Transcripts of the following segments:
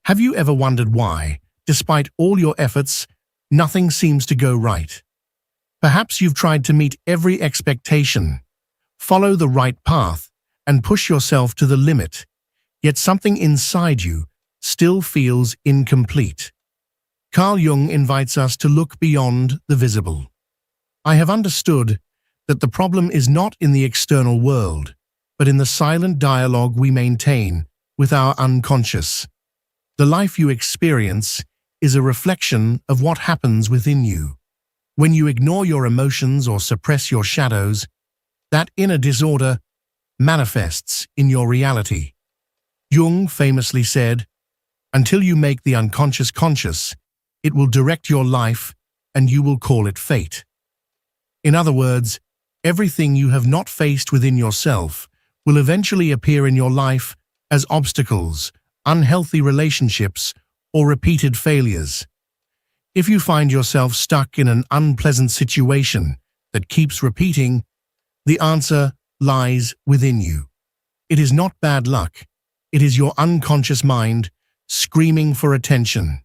Have you ever wondered why, despite all your efforts, nothing seems to go right? Perhaps you've tried to meet every expectation, follow the right path, and push yourself to the limit, yet something inside you still feels incomplete. Carl Jung invites us to look beyond the visible. I have understood that the problem is not in the external world, but in the silent dialogue we maintain with our unconscious. The life you experience is a reflection of what happens within you. When you ignore your emotions or suppress your shadows, that inner disorder manifests in your reality. Jung famously said, "Until you make the unconscious conscious, it will direct your life and you will call it fate." In other words, everything you have not faced within yourself will eventually appear in your life as obstacles, unhealthy relationships, or repeated failures. If you find yourself stuck in an unpleasant situation that keeps repeating, the answer lies within you. It is not bad luck. It is your unconscious mind screaming for attention.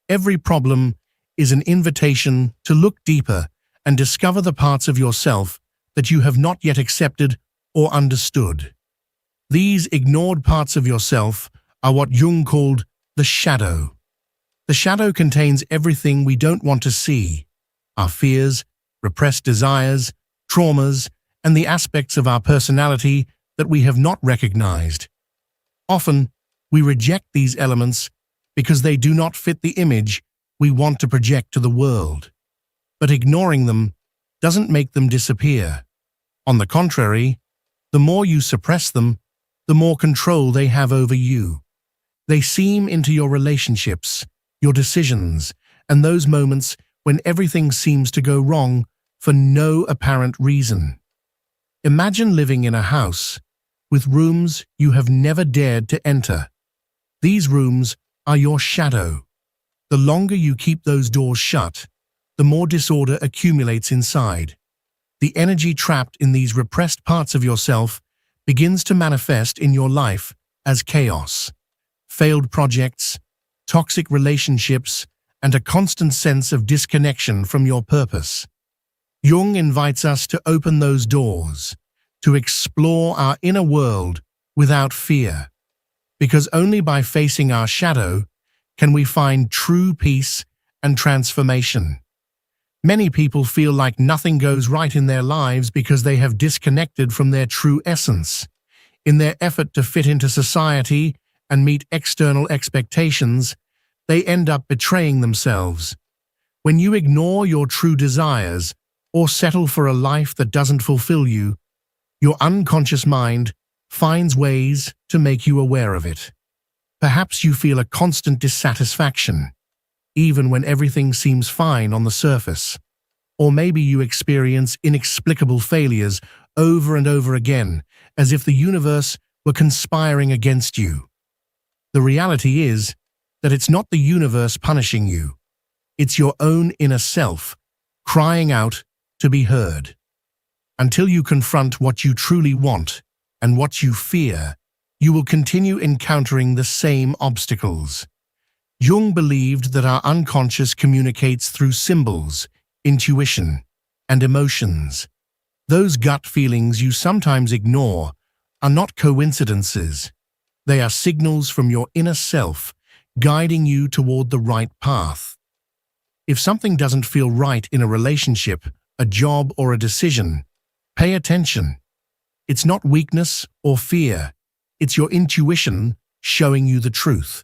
Every problem is an invitation to look deeper and discover the parts of yourself that you have not yet accepted or understood. These ignored parts of yourself are what Jung called the shadow. The shadow contains everything we don't want to see: our fears, repressed desires, traumas, and the aspects of our personality that we have not recognized. Often, we reject these elements because they do not fit the image we want to project to the world. But ignoring them doesn't make them disappear. On the contrary, the more you suppress them, the more control they have over you. They seep into your relationships, your decisions, and those moments when everything seems to go wrong for no apparent reason. Imagine living in a house with rooms you have never dared to enter. These rooms are your shadow. The longer you keep those doors shut, the more disorder accumulates inside. The energy trapped in these repressed parts of yourself begins to manifest in your life as chaos, failed projects, toxic relationships, and a constant sense of disconnection from your purpose. Jung invites us to open those doors, to explore our inner world without fear, because only by facing our shadow can we find true peace and transformation. Many people feel like nothing goes right in their lives because they have disconnected from their true essence. In their effort to fit into society and meet external expectations, they end up betraying themselves. When you ignore your true desires or settle for a life that doesn't fulfill you, your unconscious mind finds ways to make you aware of it. Perhaps you feel a constant dissatisfaction, even when everything seems fine on the surface. Or maybe you experience inexplicable failures over and over again, as if the universe were conspiring against you. The reality is that it's not the universe punishing you. It's your own inner self crying out to be heard. Until you confront what you truly want and what you fear, you will continue encountering the same obstacles. Jung believed that our unconscious communicates through symbols, intuition, and emotions. Those gut feelings you sometimes ignore are not coincidences. They are signals from your inner self guiding you toward the right path. If something doesn't feel right in a relationship, a job, or a decision, pay attention. It's not weakness or fear. It's your intuition showing you the truth.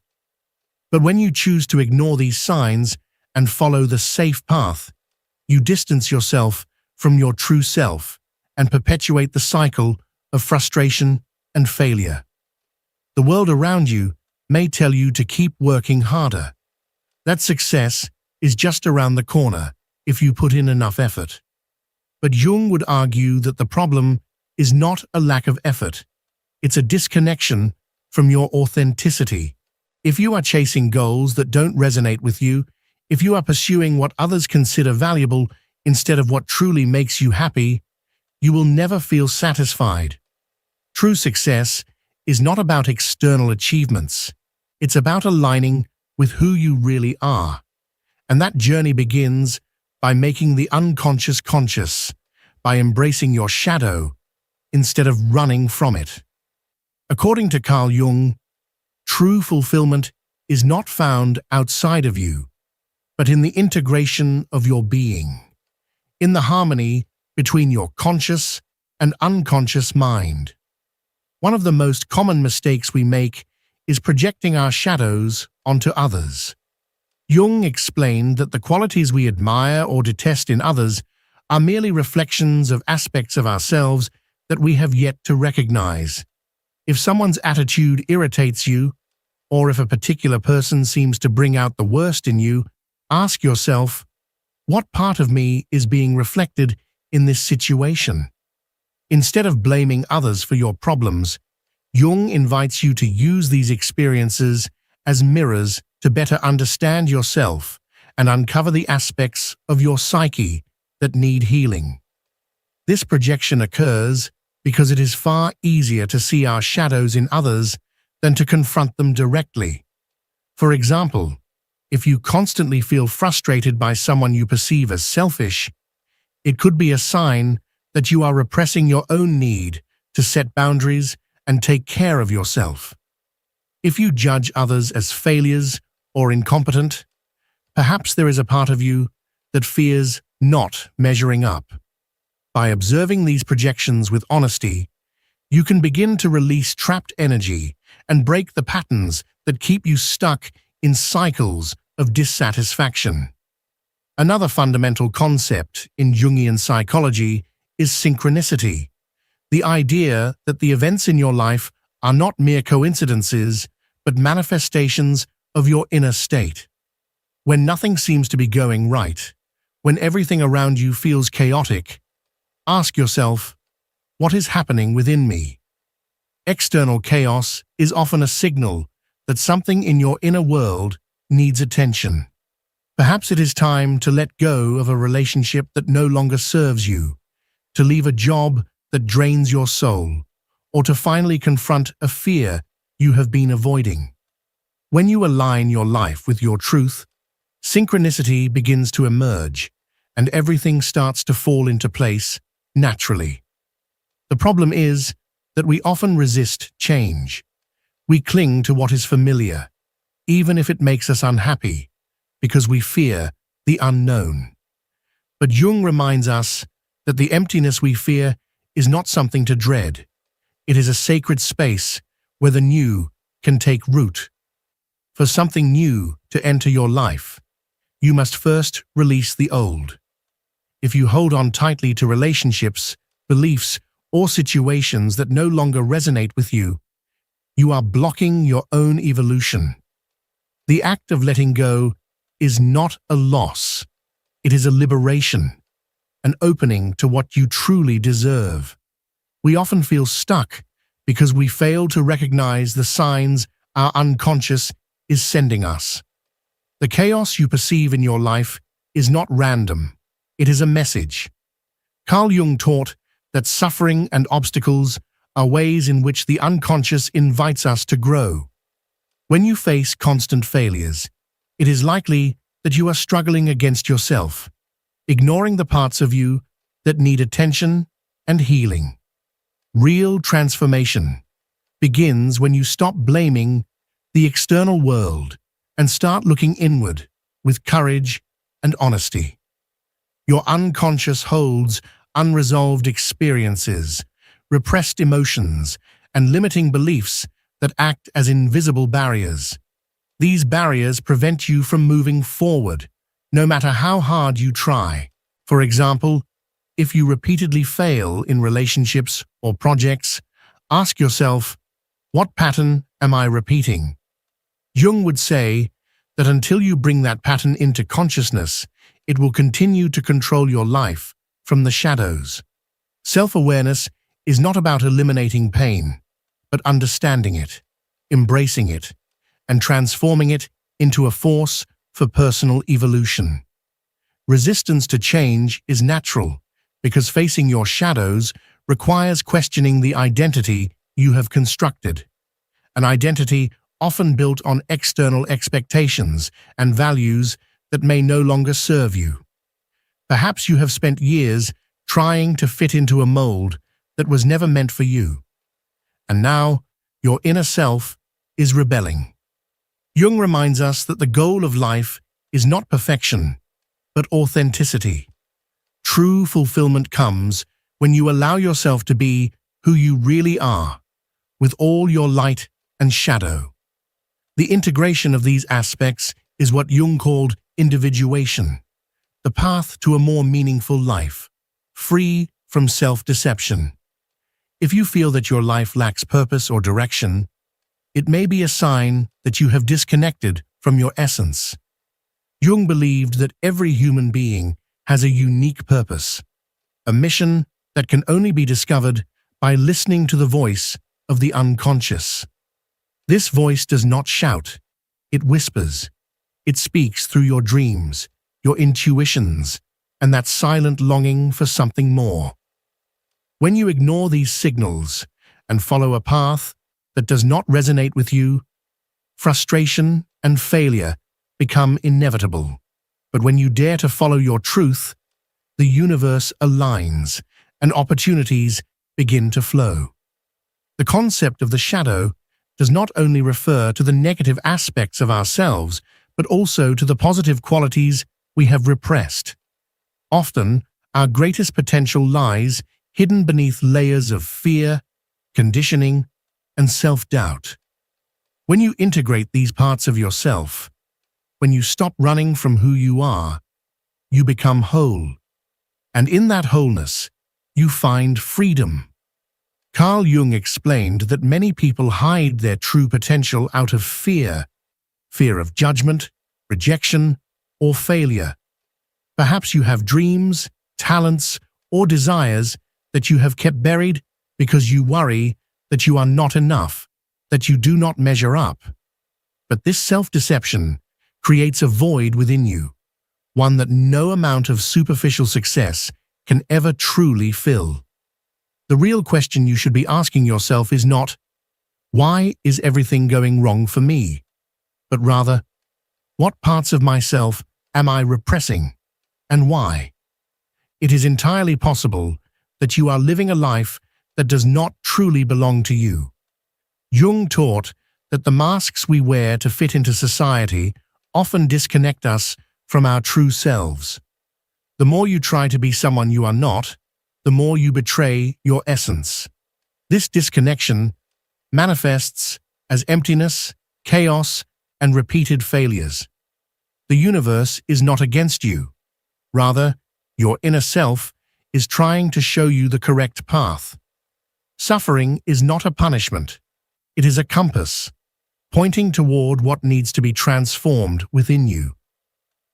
But when you choose to ignore these signs and follow the safe path, you distance yourself from your true self and perpetuate the cycle of frustration and failure. The world around you may tell you to keep working harder. That success is just around the corner if you put in enough effort. But Jung would argue that the problem is not a lack of effort. It's a disconnection from your authenticity. If you are chasing goals that don't resonate with you, if you are pursuing what others consider valuable instead of what truly makes you happy, you will never feel satisfied. True success is not about external achievements. It's about aligning with who you really are. And that journey begins by making the unconscious conscious, by embracing your shadow instead of running from it. According to Carl Jung, true fulfillment is not found outside of you, but in the integration of your being, in the harmony between your conscious and unconscious mind. One of the most common mistakes we make is projecting our shadows onto others. Jung explained that the qualities we admire or detest in others are merely reflections of aspects of ourselves that we have yet to recognize. If someone's attitude irritates you, or if a particular person seems to bring out the worst in you, ask yourself, what part of me is being reflected in this situation? Instead of blaming others for your problems, Jung invites you to use these experiences as mirrors to better understand yourself and uncover the aspects of your psyche that need healing. This projection occurs because it is far easier to see our shadows in others than to confront them directly. For example, if you constantly feel frustrated by someone you perceive as selfish, it could be a sign that you are repressing your own need to set boundaries and take care of yourself. If you judge others as failures or incompetent, perhaps there is a part of you that fears not measuring up. By observing these projections with honesty, you can begin to release trapped energy and break the patterns that keep you stuck in cycles of dissatisfaction. Another fundamental concept in Jungian psychology is synchronicity, the idea that the events in your life are not mere coincidences, but manifestations of your inner state. When nothing seems to be going right, when everything around you feels chaotic, ask yourself, what is happening within me? External chaos is often a signal that something in your inner world needs attention. Perhaps it is time to let go of a relationship that no longer serves you, to leave a job that drains your soul, or to finally confront a fear you have been avoiding. When you align your life with your truth, synchronicity begins to emerge, and everything starts to fall into place naturally. The problem is that we often resist change. We cling to what is familiar, even if it makes us unhappy, because we fear the unknown. But Jung reminds us that the emptiness we fear is not something to dread. It is a sacred space where the new can take root. For something new to enter your life, you must first release the old. If you hold on tightly to relationships, beliefs, or situations that no longer resonate with you, you are blocking your own evolution. The act of letting go is not a loss. It is a liberation, an opening to what you truly deserve. We often feel stuck because we fail to recognize the signs our unconscious is sending us. The chaos you perceive in your life is not random. It is a message. Carl Jung taught that suffering and obstacles are ways in which the unconscious invites us to grow. When you face constant failures, it is likely that you are struggling against yourself, ignoring the parts of you that need attention and healing. Real transformation begins when you stop blaming the external world and start looking inward with courage and honesty. Your unconscious holds unresolved experiences, repressed emotions, and limiting beliefs that act as invisible barriers. These barriers prevent you from moving forward, no matter how hard you try. For example, if you repeatedly fail in relationships or projects, ask yourself, what pattern am I repeating? Jung would say that until you bring that pattern into consciousness, it will continue to control your life from the shadows. Self-awareness is not about eliminating pain, but understanding it, embracing it, and transforming it into a force for personal evolution. Resistance to change is natural because facing your shadows requires questioning the identity you have constructed. An identity often built on external expectations and values that may no longer serve you. Perhaps you have spent years trying to fit into a mold that was never meant for you, and now your inner self is rebelling. Jung reminds us that the goal of life is not perfection, but authenticity. True fulfillment comes when you allow yourself to be who you really are, with all your light and shadow. The integration of these aspects is what Jung called individuation, the path to a more meaningful life, free from self-deception. If you feel that your life lacks purpose or direction, it may be a sign that you have disconnected from your essence. Jung believed that every human being has a unique purpose, a mission that can only be discovered by listening to the voice of the unconscious. This voice does not shout, it whispers. It speaks through your dreams, your intuitions, and that silent longing for something more. When you ignore these signals and follow a path that does not resonate with you, frustration and failure become inevitable. But when you dare to follow your truth, the universe aligns and opportunities begin to flow. The concept of the shadow does not only refer to the negative aspects of ourselves, but also to the positive qualities we have repressed. Often, our greatest potential lies hidden beneath layers of fear, conditioning, and self-doubt. When you integrate these parts of yourself, when you stop running from who you are, you become whole. And in that wholeness, you find freedom. Carl Jung explained that many people hide their true potential out of fear of judgment, rejection, or failure. Perhaps you have dreams, talents, or desires that you have kept buried because you worry that you are not enough, that you do not measure up. But this self-deception creates a void within you, one that no amount of superficial success can ever truly fill. The real question you should be asking yourself is not, why is everything going wrong for me? But rather, what parts of myself am I repressing, and why? It is entirely possible that you are living a life that does not truly belong to you. Jung taught that the masks we wear to fit into society often disconnect us from our true selves. The more you try to be someone you are not, the more you betray your essence. This disconnection manifests as emptiness, chaos, and repeated failures. The universe is not against you. Rather, your inner self is trying to show you the correct path. Suffering is not a punishment. It is a compass, pointing toward what needs to be transformed within you.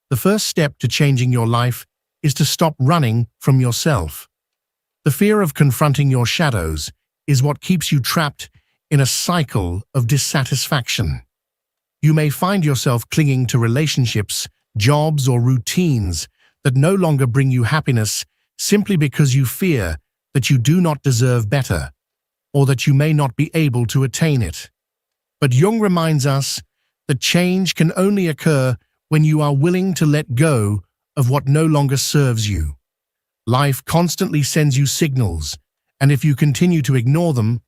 The first step to changing your life is to stop running from yourself. The fear of confronting your shadows is what keeps you trapped in a cycle of dissatisfaction. You may find yourself clinging to relationships, jobs, or routines that no longer bring you happiness simply because you fear that you do not deserve better, or that you may not be able to attain it. But Jung reminds us that change can only occur when you are willing to let go of what no longer serves you. Life constantly sends you signals, and if you continue to ignore them,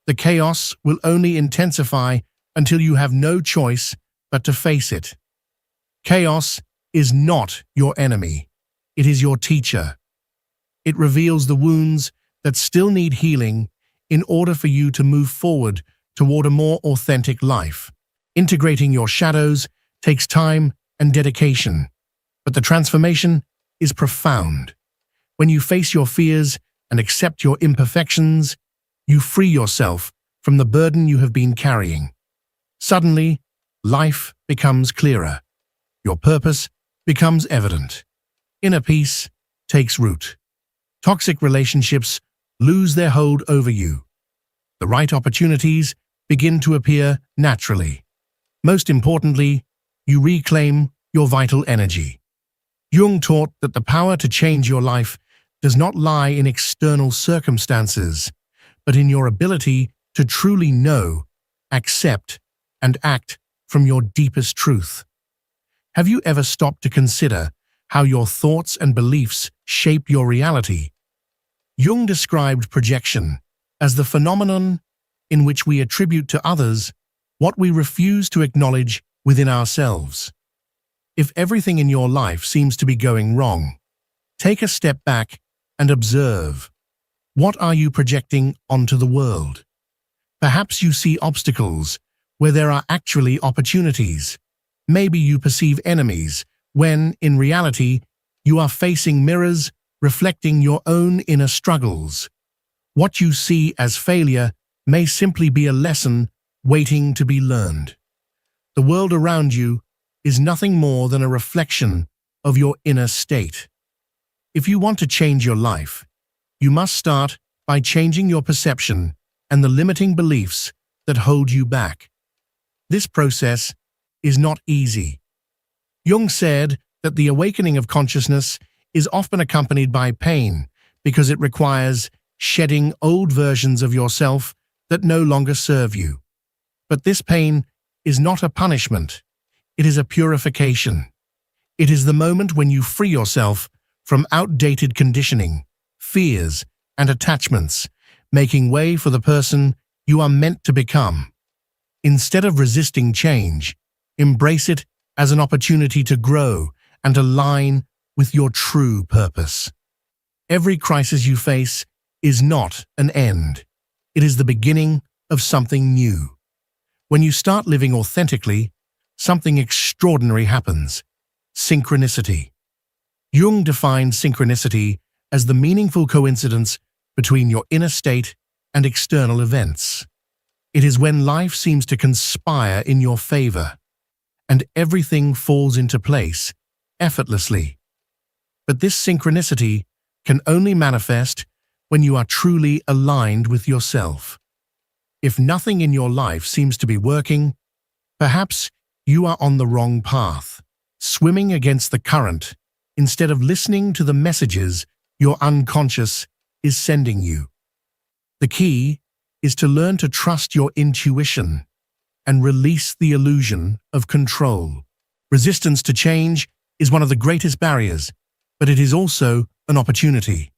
the chaos will only intensify until you have no choice but to face it. Chaos is not your enemy. It is your teacher. It reveals the wounds that still need healing in order for you to move forward toward a more authentic life. Integrating your shadows takes time and dedication, but the transformation is profound. When you face your fears and accept your imperfections, you free yourself from the burden you have been carrying. Suddenly, life becomes clearer. Your purpose becomes evident. Inner peace takes root. Toxic relationships lose their hold over you. The right opportunities begin to appear naturally. Most importantly, you reclaim your vital energy. Jung taught that the power to change your life does not lie in external circumstances, but in your ability to truly know, accept, and act from your deepest truth. Have you ever stopped to consider how your thoughts and beliefs shape your reality? Jung described projection as the phenomenon in which we attribute to others what we refuse to acknowledge within ourselves. If everything in your life seems to be going wrong, take a step back and observe. What are you projecting onto the world? Perhaps you see obstacles where there are actually opportunities. Maybe you perceive enemies when, in reality, you are facing mirrors reflecting your own inner struggles. What you see as failure may simply be a lesson waiting to be learned. The world around you is nothing more than a reflection of your inner state. If you want to change your life, you must start by changing your perception and the limiting beliefs that hold you back. This process is not easy. Jung said that the awakening of consciousness is often accompanied by pain because it requires shedding old versions of yourself that no longer serve you. But this pain is not a punishment. It is a purification. It is the moment when you free yourself from outdated conditioning, fears, and attachments, making way for the person you are meant to become. Instead of resisting change, embrace it as an opportunity to grow and align with your true purpose. Every crisis you face is not an end. It is the beginning of something new. When you start living authentically, something extraordinary happens. Synchronicity. Jung defined synchronicity as the meaningful coincidence between your inner state and external events. It is when life seems to conspire in your favor, and everything falls into place effortlessly. But this synchronicity can only manifest when you are truly aligned with yourself. If nothing in your life seems to be working, perhaps you are on the wrong path, swimming against the current instead of listening to the messages your unconscious is sending you. The key is to learn to trust your intuition and release the illusion of control. Resistance to change is one of the greatest barriers, but it is also an opportunity.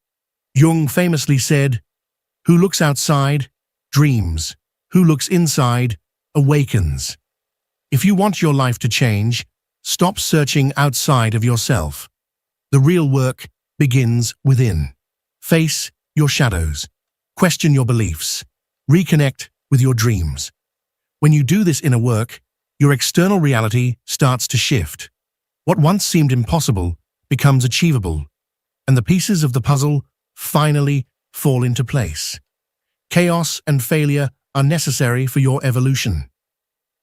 Jung famously said, "Who looks outside, dreams. Who looks inside, awakens." If you want your life to change, stop searching outside of yourself. The real work begins within. Face your shadows. Question your beliefs. Reconnect with your dreams. When you do this inner work, your external reality starts to shift. What once seemed impossible becomes achievable, and the pieces of the puzzle finally fall into place. Chaos and failure are necessary for your evolution.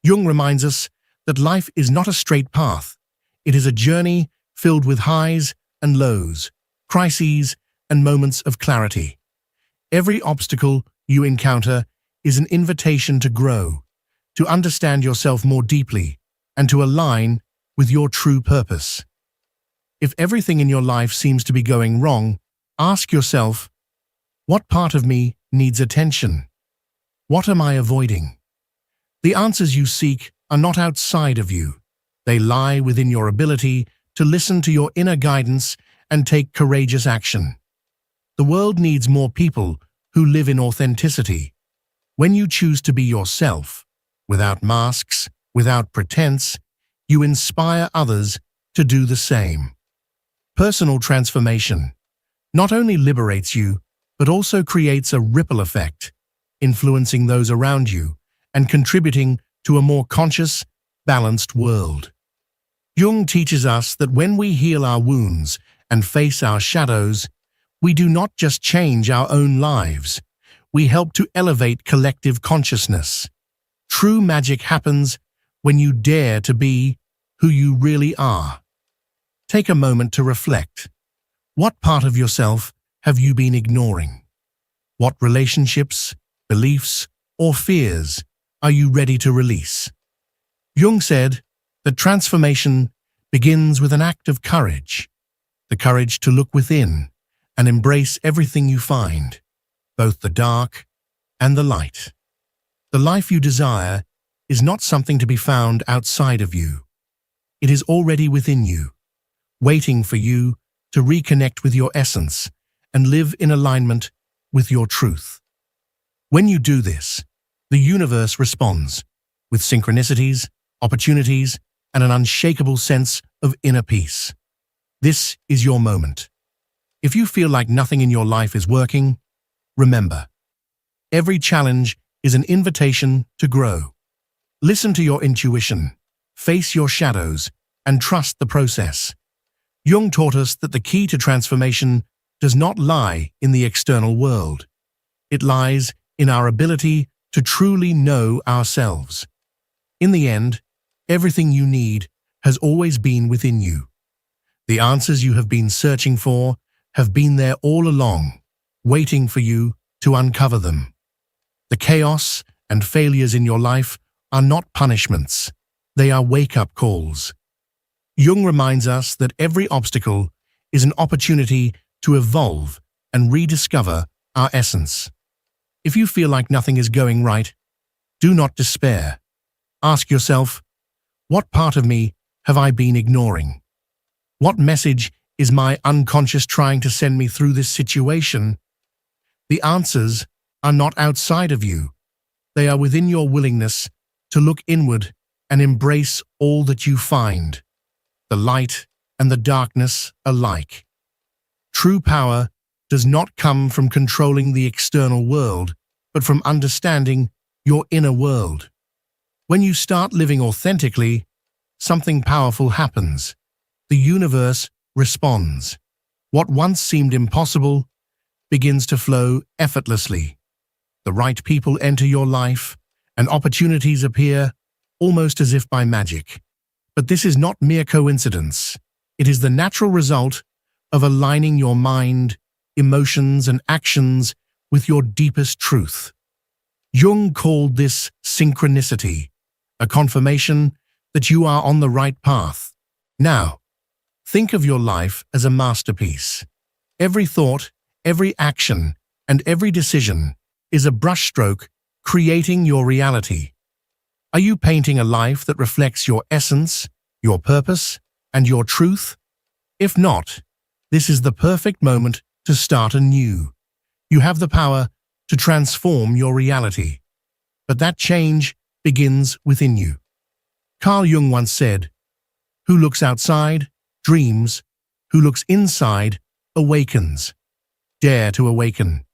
Jung reminds us that life is not a straight path. It is a journey filled with highs and lows, crises and moments of clarity. Every obstacle you encounter is an invitation to grow, to understand yourself more deeply, and to align with your true purpose. If everything in your life seems to be going wrong, ask yourself, what part of me needs attention? What am I avoiding? The answers you seek are not outside of you. They lie within your ability to listen to your inner guidance and take courageous action. The world needs more people who live in authenticity. When you choose to be yourself, without masks, without pretense, you inspire others to do the same. Personal transformation not only liberates you, but also creates a ripple effect, influencing those around you and contributing to a more conscious, balanced world. Jung teaches us that when we heal our wounds and face our shadows, we do not just change our own lives, we help to elevate collective consciousness. True magic happens when you dare to be who you really are. Take a moment to reflect. What part of yourself have you been ignoring? What relationships, beliefs, or fears are you ready to release? Jung said that transformation begins with an act of courage, the courage to look within and embrace everything you find, both the dark and the light. The life you desire is not something to be found outside of you. It is already within you, waiting for you to reconnect with your essence and live in alignment with your truth. When you do this, the universe responds with synchronicities, opportunities, and an unshakable sense of inner peace. This is your moment. If you feel like nothing in your life is working, remember, every challenge is an invitation to grow. Listen to your intuition, face your shadows, and trust the process. Jung taught us that the key to transformation does not lie in the external world. It lies in our ability to truly know ourselves. In the end, everything you need has always been within you. The answers you have been searching for have been there all along, waiting for you to uncover them. The chaos and failures in your life are not punishments. They are wake-up calls. Jung reminds us that every obstacle is an opportunity to evolve and rediscover our essence. If you feel like nothing is going right, do not despair. Ask yourself, what part of me have I been ignoring? What message is my unconscious trying to send me through this situation? The answers are not outside of you. They are within your willingness to look inward and embrace all that you find, the light and the darkness alike. True power does not come from controlling the external world, but from understanding your inner world. When you start living authentically, something powerful happens. The universe responds. What once seemed impossible begins to flow effortlessly. The right people enter your life, and opportunities appear almost as if by magic. But this is not mere coincidence. It is the natural result of aligning your mind, emotions, and actions with your deepest truth. Jung called this synchronicity, a confirmation that you are on the right path. Now, think of your life as a masterpiece. Every thought, every action, and every decision is a brushstroke creating your reality. Are you painting a life that reflects your essence, your purpose, and your truth? If not, this is the perfect moment to start anew. You have the power to transform your reality. But that change begins within you. Carl Jung once said, "Who looks outside, dreams. Who looks inside, awakens." Dare to awaken.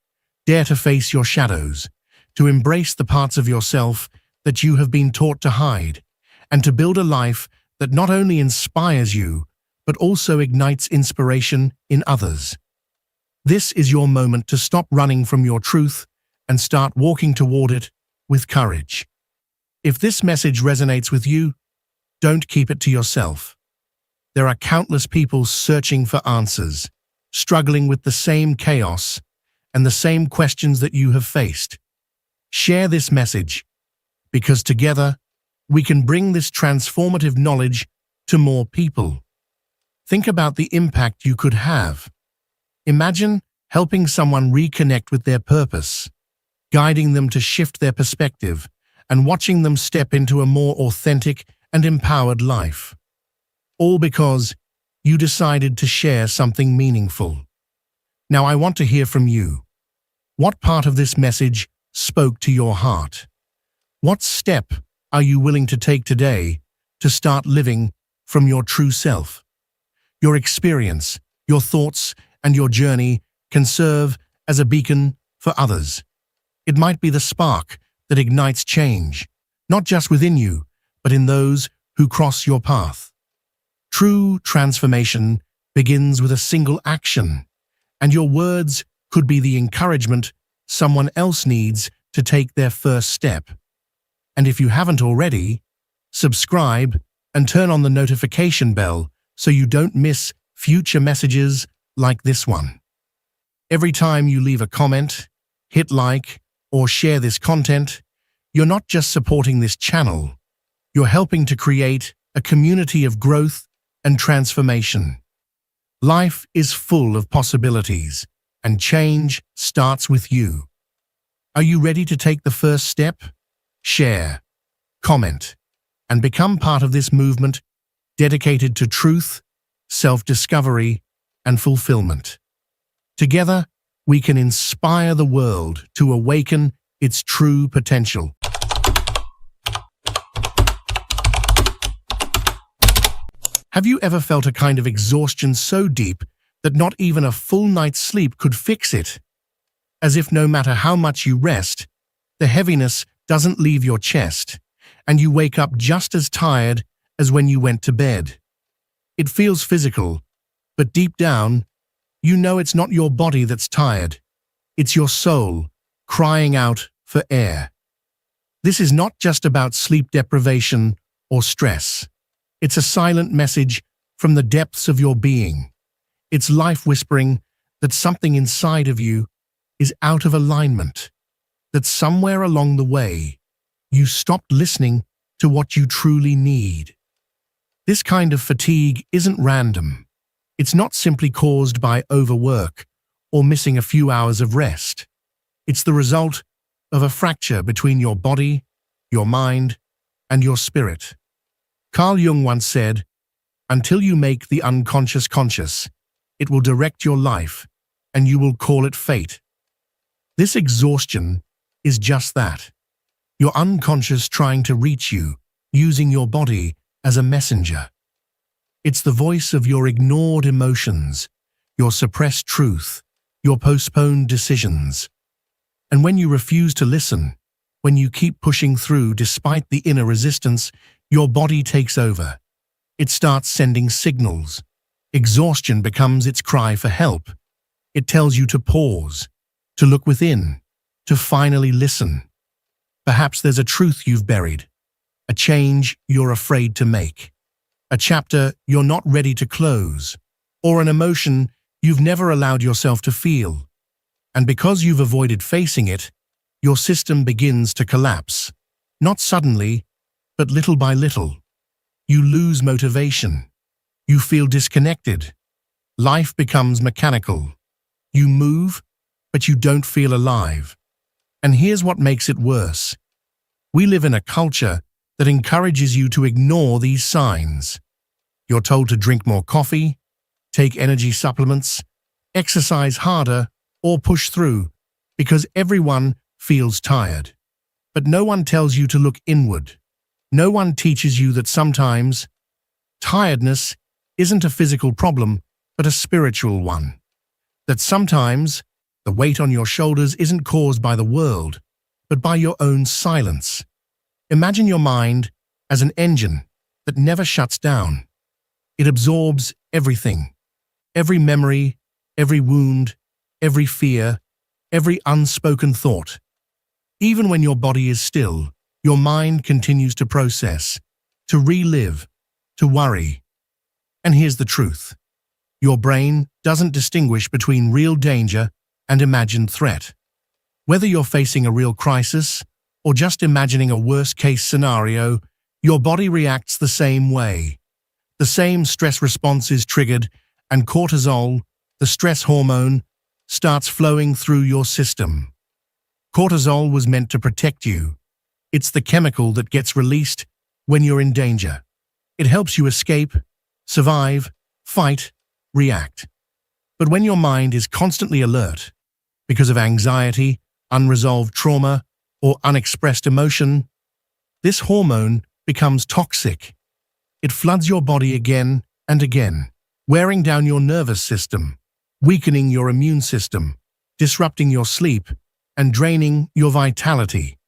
Dare to face your shadows, to embrace the parts of yourself that you have been taught to hide, and to build a life that not only inspires you, but also ignites inspiration in others. This is your moment to stop running from your truth and start walking toward it with courage. If this message resonates with you, don't keep it to yourself. There are countless people searching for answers, struggling with the same chaos and the same questions that you have faced. Share this message, because together we can bring this transformative knowledge to more people. Think about the impact you could have. Imagine helping someone reconnect with their purpose, guiding them to shift their perspective, and watching them step into a more authentic and empowered life. All because you decided to share something meaningful. Now I want to hear from you. What part of this message spoke to your heart? What step are you willing to take today to start living from your true self? Your experience, your thoughts, and your journey can serve as a beacon for others. It might be the spark that ignites change, not just within you, but in those who cross your path. True transformation begins with a single action, and your words could be the encouragement someone else needs to take their first step. And if you haven't already, subscribe and turn on the notification bell so you don't miss future messages like this one. Every time you leave a comment, hit like, or share this content, you're not just supporting this channel, you're helping to create a community of growth and transformation. Life is full of possibilities, and change starts with you. Are you ready to take the first step? Share, comment, and become part of this movement dedicated to truth, self-discovery, and fulfillment. Together, we can inspire the world to awaken its true potential. Have you ever felt a kind of exhaustion so deep that not even a full night's sleep could fix it? As if no matter how much you rest, the heaviness doesn't leave your chest, and you wake up just as tired as when you went to bed. It feels physical, but deep down, you know it's not your body that's tired. It's your soul crying out for air. This is not just about sleep deprivation or stress. It's a silent message from the depths of your being. It's life whispering that something inside of you is out of alignment, that somewhere along the way, you stopped listening to what you truly need. This kind of fatigue isn't random. It's not simply caused by overwork or missing a few hours of rest. It's the result of a fracture between your body, your mind, and your spirit. Carl Jung once said, "Until you make the unconscious conscious, it will direct your life, and you will call it fate." This exhaustion is just that. Your unconscious trying to reach you, using your body as a messenger. It's the voice of your ignored emotions, your suppressed truth, your postponed decisions. And when you refuse to listen, when you keep pushing through despite the inner resistance, your body takes over. It starts sending signals. Exhaustion becomes its cry for help. It tells you to pause, to look within, to finally listen. Perhaps there's a truth you've buried, a change you're afraid to make, a chapter you're not ready to close, or an emotion you've never allowed yourself to feel. And because you've avoided facing it, your system begins to collapse. Not suddenly, but little by little. You lose motivation. You feel disconnected. Life becomes mechanical. You move, but you don't feel alive. And here's what makes it worse. We live in a culture that encourages you to ignore these signs. You're told to drink more coffee, take energy supplements, exercise harder, or push through, because everyone feels tired. But no one tells you to look inward. No one teaches you that sometimes tiredness isn't a physical problem, but a spiritual one. That sometimes the weight on your shoulders isn't caused by the world, but by your own silence. Imagine your mind as an engine that never shuts down. It absorbs everything, every memory, every wound, every fear, every unspoken thought. Even when your body is still, your mind continues to process, to relive, to worry. And here's the truth. Your brain doesn't distinguish between real danger and imagined threat. Whether you're facing a real crisis or just imagining a worst-case scenario, your body reacts the same way. The same stress response is triggered, and cortisol, the stress hormone, starts flowing through your system. Cortisol was meant to protect you. It's the chemical that gets released when you're in danger. It helps you escape, survive, fight, react. But when your mind is constantly alert, because of anxiety, unresolved trauma, or unexpressed emotion, this hormone becomes toxic. It floods your body again and again, wearing down your nervous system, weakening your immune system, disrupting your sleep, and draining your vitality.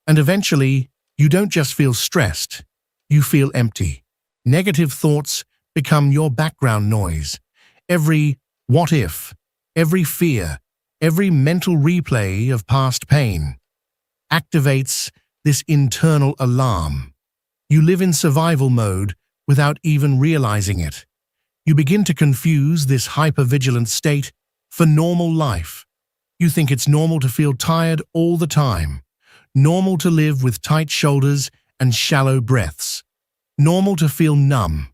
And eventually, you don't just feel stressed, you feel empty. Negative thoughts become your background noise. Every what if, every fear, every mental replay of past pain activates this internal alarm. You live in survival mode without even realizing it. You begin to confuse this hypervigilant state for normal life. You think it's normal to feel tired all the time, normal to live with tight shoulders and shallow breaths, normal to feel numb,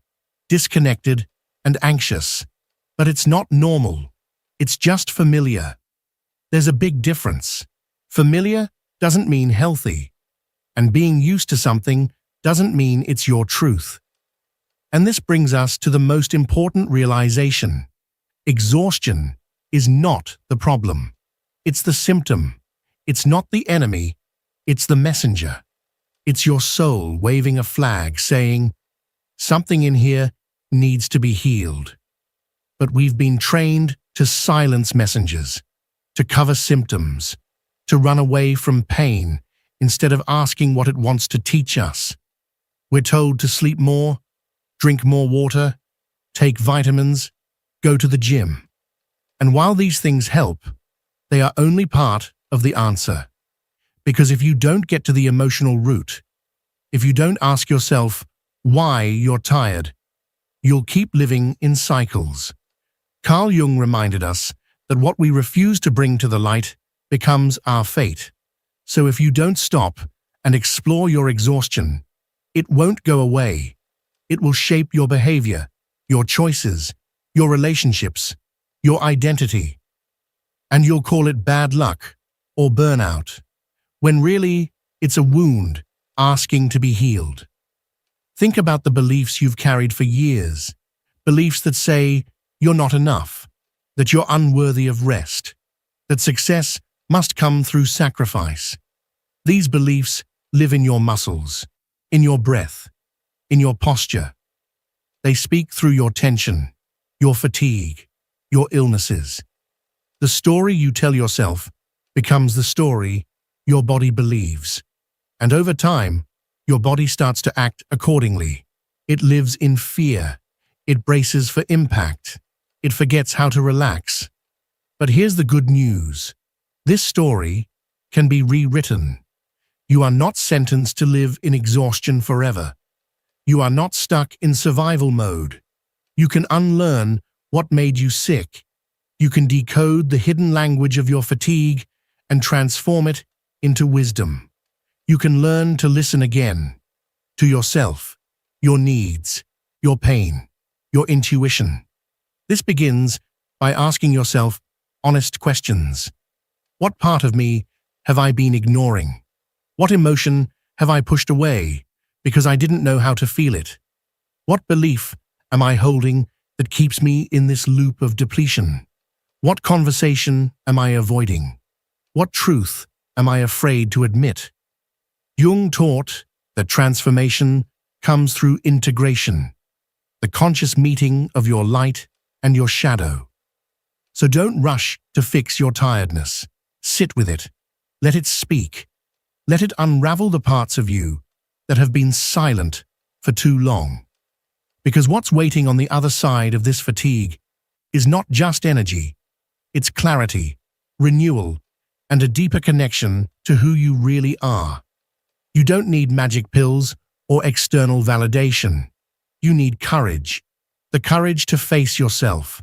disconnected, and anxious. But it's not normal. It's just familiar. There's a big difference. Familiar doesn't mean healthy. and being used to something doesn't mean it's your truth. And this brings us to the most important realization. Exhaustion is not the problem. It's the symptom. It's not the enemy. It's the messenger. It's your soul waving a flag saying, something in here needs to be healed. But we've been trained to silence messengers, to cover symptoms, to run away from pain instead of asking what it wants to teach us. We're told to sleep more, drink more water, take vitamins, go to the gym. And while these things help, they are only part of the answer. Because if you don't get to the emotional root, if you don't ask yourself why you're tired, you'll keep living in cycles. Carl Jung reminded us that what we refuse to bring to the light becomes our fate. So if you don't stop and explore your exhaustion, it won't go away. It will shape your behavior, your choices, your relationships, your identity. And you'll call it bad luck or burnout, when really it's a wound asking to be healed. Think about the beliefs you've carried for years, beliefs that say you're not enough, that you're unworthy of rest, that success must come through sacrifice. These beliefs live in your muscles, in your breath, in your posture. They speak through your tension, your fatigue, your illnesses. The story you tell yourself becomes the story your body believes. And over time, your body starts to act accordingly. It lives in fear. It braces for impact. It forgets how to relax. But here's the good news. This story can be rewritten. You are not sentenced to live in exhaustion forever. You are not stuck in survival mode. You can unlearn what made you sick. You can decode the hidden language of your fatigue and transform it into wisdom. You can learn to listen again to yourself, your needs, your pain, your intuition. This begins by asking yourself honest questions. What part of me have I been ignoring? What emotion have I pushed away because I didn't know how to feel it? What belief am I holding that keeps me in this loop of depletion? What conversation am I avoiding? What truth am I afraid to admit? Jung taught that transformation comes through integration, the conscious meeting of your light and your shadow. So don't rush to fix your tiredness. Sit with it. Let it speak. Let it unravel the parts of you that have been silent for too long. Because what's waiting on the other side of this fatigue is not just energy, it's clarity, renewal, and a deeper connection to who you really are. You don't need magic pills or external validation. You need courage, the courage to face yourself,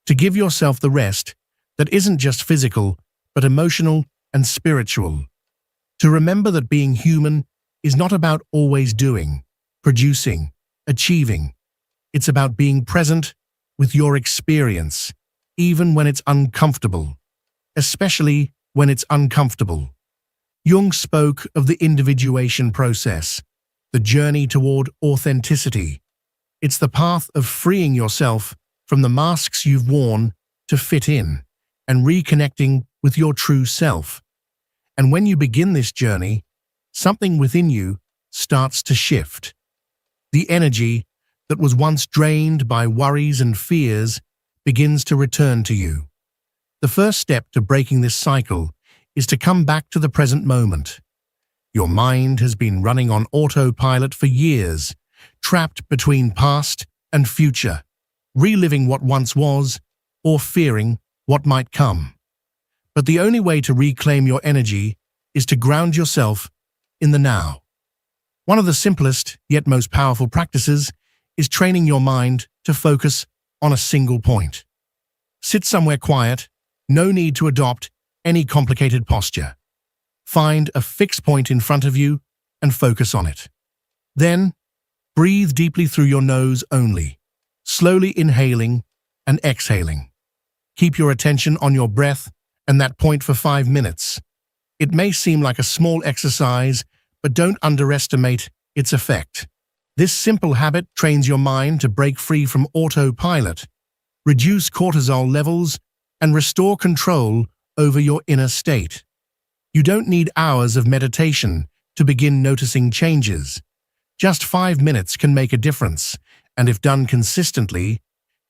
to give yourself the rest that isn't just physical, but emotional and spiritual. To remember that being human is not about always doing, producing, achieving. It's about being present with your experience, even when it's uncomfortable, especially when it's uncomfortable. Jung spoke of the individuation process, the journey toward authenticity. It's the path of freeing yourself from the masks you've worn to fit in and reconnecting with your true self. And when you begin this journey, something within you starts to shift. The energy that was once drained by worries and fears begins to return to you. The first step to breaking this cycle is to come back to the present moment. Your mind has been running on autopilot for years, trapped between past and future, reliving what once was or fearing what might come. But the only way to reclaim your energy is to ground yourself in the now. One of the simplest yet most powerful practices is training your mind to focus on a single point. Sit somewhere quiet, no need to adopt any complicated posture. Find a fixed point in front of you and focus on it. Then, breathe deeply through your nose only, slowly inhaling and exhaling. Keep your attention on your breath and that point for 5 minutes. It may seem like a small exercise, but don't underestimate its effect. This simple habit trains your mind to break free from autopilot, reduce cortisol levels, and restore control over your inner state. You don't need hours of meditation to begin noticing changes. Just 5 minutes can make a difference, and if done consistently,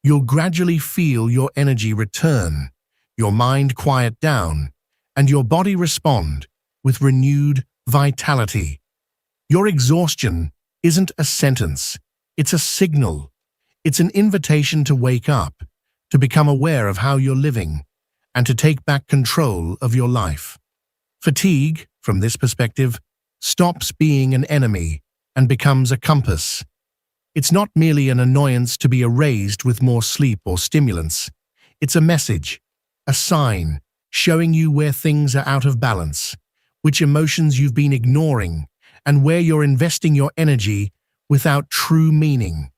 you'll gradually feel your energy return, your mind quiet down, and your body respond with renewed vitality. Your exhaustion isn't a sentence, it's a signal. It's an invitation to wake up, to become aware of how you're living, and to take back control of your life. Fatigue, from this perspective, stops being an enemy and becomes a compass. It's not merely an annoyance to be erased with more sleep or stimulants. It's a message, a sign, showing you where things are out of balance, which emotions you've been ignoring, and where you're investing your energy without true meaning.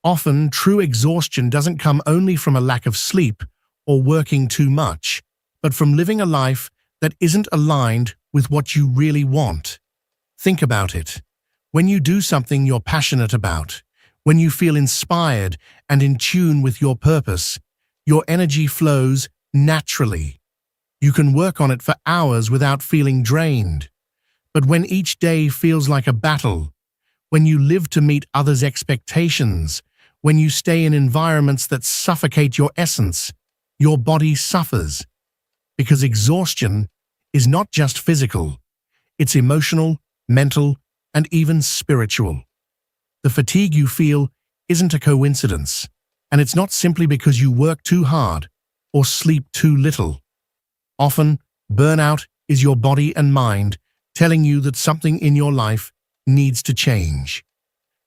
Often, true exhaustion doesn't come only from a lack of sleep or working too much, but from living a life that isn't aligned with what you really want. Think about it. When you do something you're passionate about, when you feel inspired and in tune with your purpose, your energy flows naturally. You can work on it for hours without feeling drained. But when each day feels like a battle, when you live to meet others' expectations, when you stay in environments that suffocate your essence, your body suffers. Because exhaustion is not just physical, it's emotional, mental, and even spiritual. The fatigue you feel isn't a coincidence, and it's not simply because you work too hard or sleep too little. Often, burnout is your body and mind telling you that something in your life needs to change.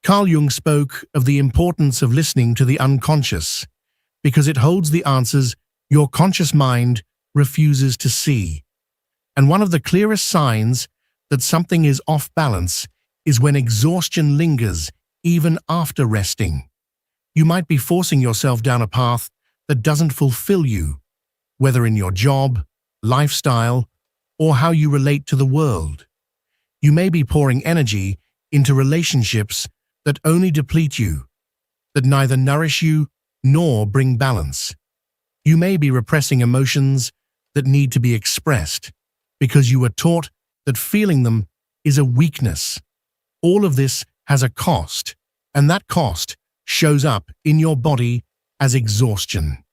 Carl Jung spoke of the importance of listening to the unconscious, because it holds the answers your conscious mind refuses to see. And one of the clearest signs that something is off balance is when exhaustion lingers even after resting. You might be forcing yourself down a path that doesn't fulfill you, whether in your job, lifestyle, or how you relate to the world. You may be pouring energy into relationships that only deplete you, that neither nourish you nor bring balance. You may be repressing emotions that need to be expressed because you were taught that feeling them is a weakness. All of this has a cost, and that cost shows up in your body as exhaustion.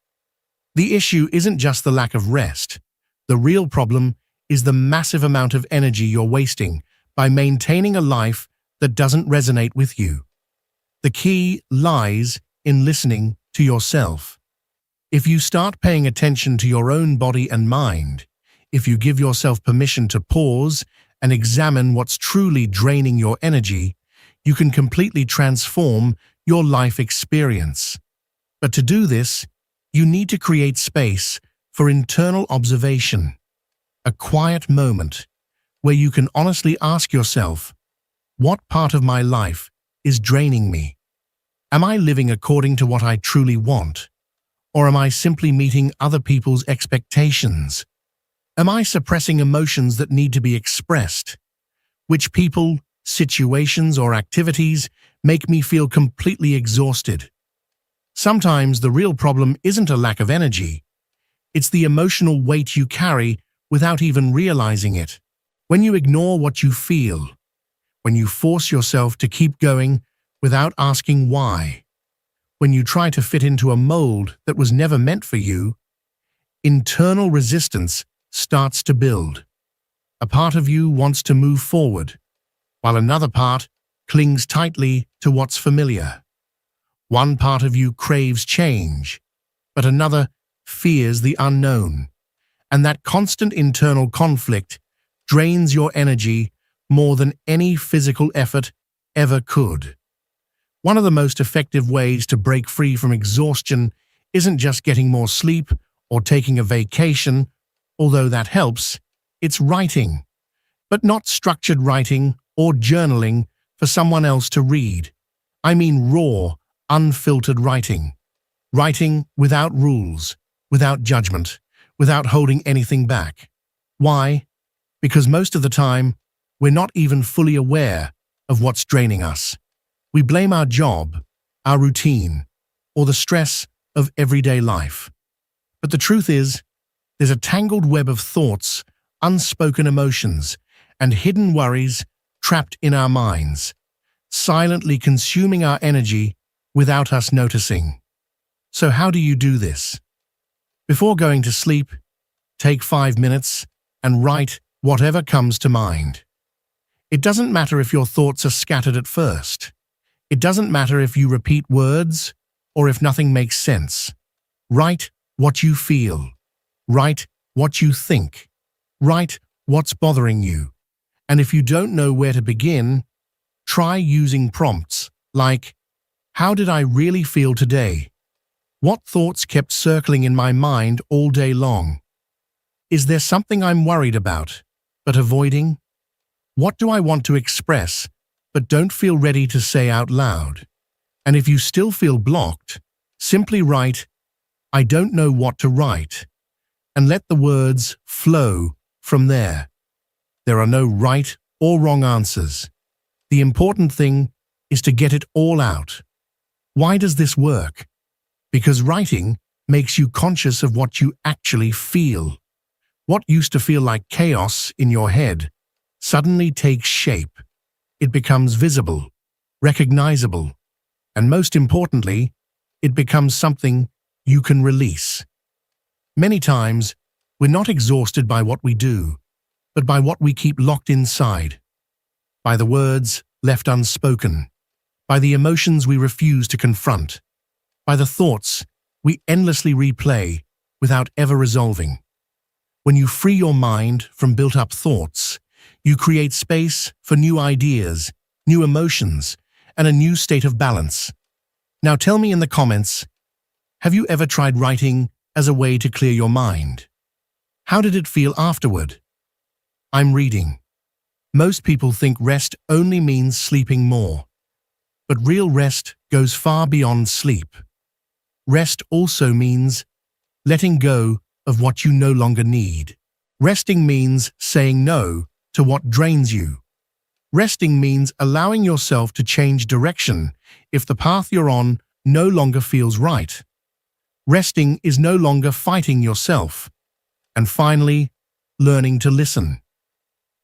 The issue isn't just the lack of rest. The real problem is the massive amount of energy you're wasting by maintaining a life that doesn't resonate with you. The key lies in listening to yourself. If you start paying attention to your own body and mind, if you give yourself permission to pause and examine what's truly draining your energy, you can completely transform your life experience. But to do this, you need to create space for internal observation, a quiet moment where you can honestly ask yourself, what part of my life is draining me? Am I living according to what I truly want? Or am I simply meeting other people's expectations? Am I suppressing emotions that need to be expressed? Which people, situations, or activities make me feel completely exhausted? Sometimes the real problem isn't a lack of energy. It's the emotional weight you carry without even realizing it. When you ignore what you feel, when you force yourself to keep going without asking why, when you try to fit into a mold that was never meant for you, internal resistance starts to build. A part of you wants to move forward, while another part clings tightly to what's familiar. One part of you craves change, but another fears the unknown. And that constant internal conflict drains your energy more than any physical effort ever could. One of the most effective ways to break free from exhaustion isn't just getting more sleep or taking a vacation, although that helps. It's writing, but not structured writing or journaling for someone else to read. I mean raw, unfiltered writing. Writing without rules, without judgment, without holding anything back. Why? Because most of the time, we're not even fully aware of what's draining us. We blame our job, our routine, or the stress of everyday life. But the truth is, there's a tangled web of thoughts, unspoken emotions, and hidden worries trapped in our minds, silently consuming our energy without us noticing. So how do you do this? Before going to sleep, take 5 minutes and write whatever comes to mind. It doesn't matter if your thoughts are scattered at first. It doesn't matter if you repeat words or if nothing makes sense. Write what you feel. Write what you think. Write what's bothering you. And if you don't know where to begin, try using prompts like, how did I really feel today? What thoughts kept circling in my mind all day long? Is there something I'm worried about, but avoiding? What do I want to express, but don't feel ready to say out loud? And if you still feel blocked, simply write, I don't know what to write, and let the words flow from there. There are no right or wrong answers. The important thing is to get it all out. Why does this work? Because writing makes you conscious of what you actually feel. What used to feel like chaos in your head suddenly takes shape. It becomes visible, recognizable, and most importantly, it becomes something you can release. Many times, we're not exhausted by what we do, but by what we keep locked inside, by the words left unspoken, by the emotions we refuse to confront, by the thoughts we endlessly replay without ever resolving. When you free your mind from built-up thoughts, you create space for new ideas, new emotions, and a new state of balance. Now tell me in the comments, have you ever tried writing as a way to clear your mind? How did it feel afterward? I'm reading. Most people think rest only means sleeping more. But real rest goes far beyond sleep. Rest also means letting go of what you no longer need. Resting means saying no to what drains you. Resting means allowing yourself to change direction if the path you're on no longer feels right. Resting is no longer fighting yourself. And finally, learning to listen.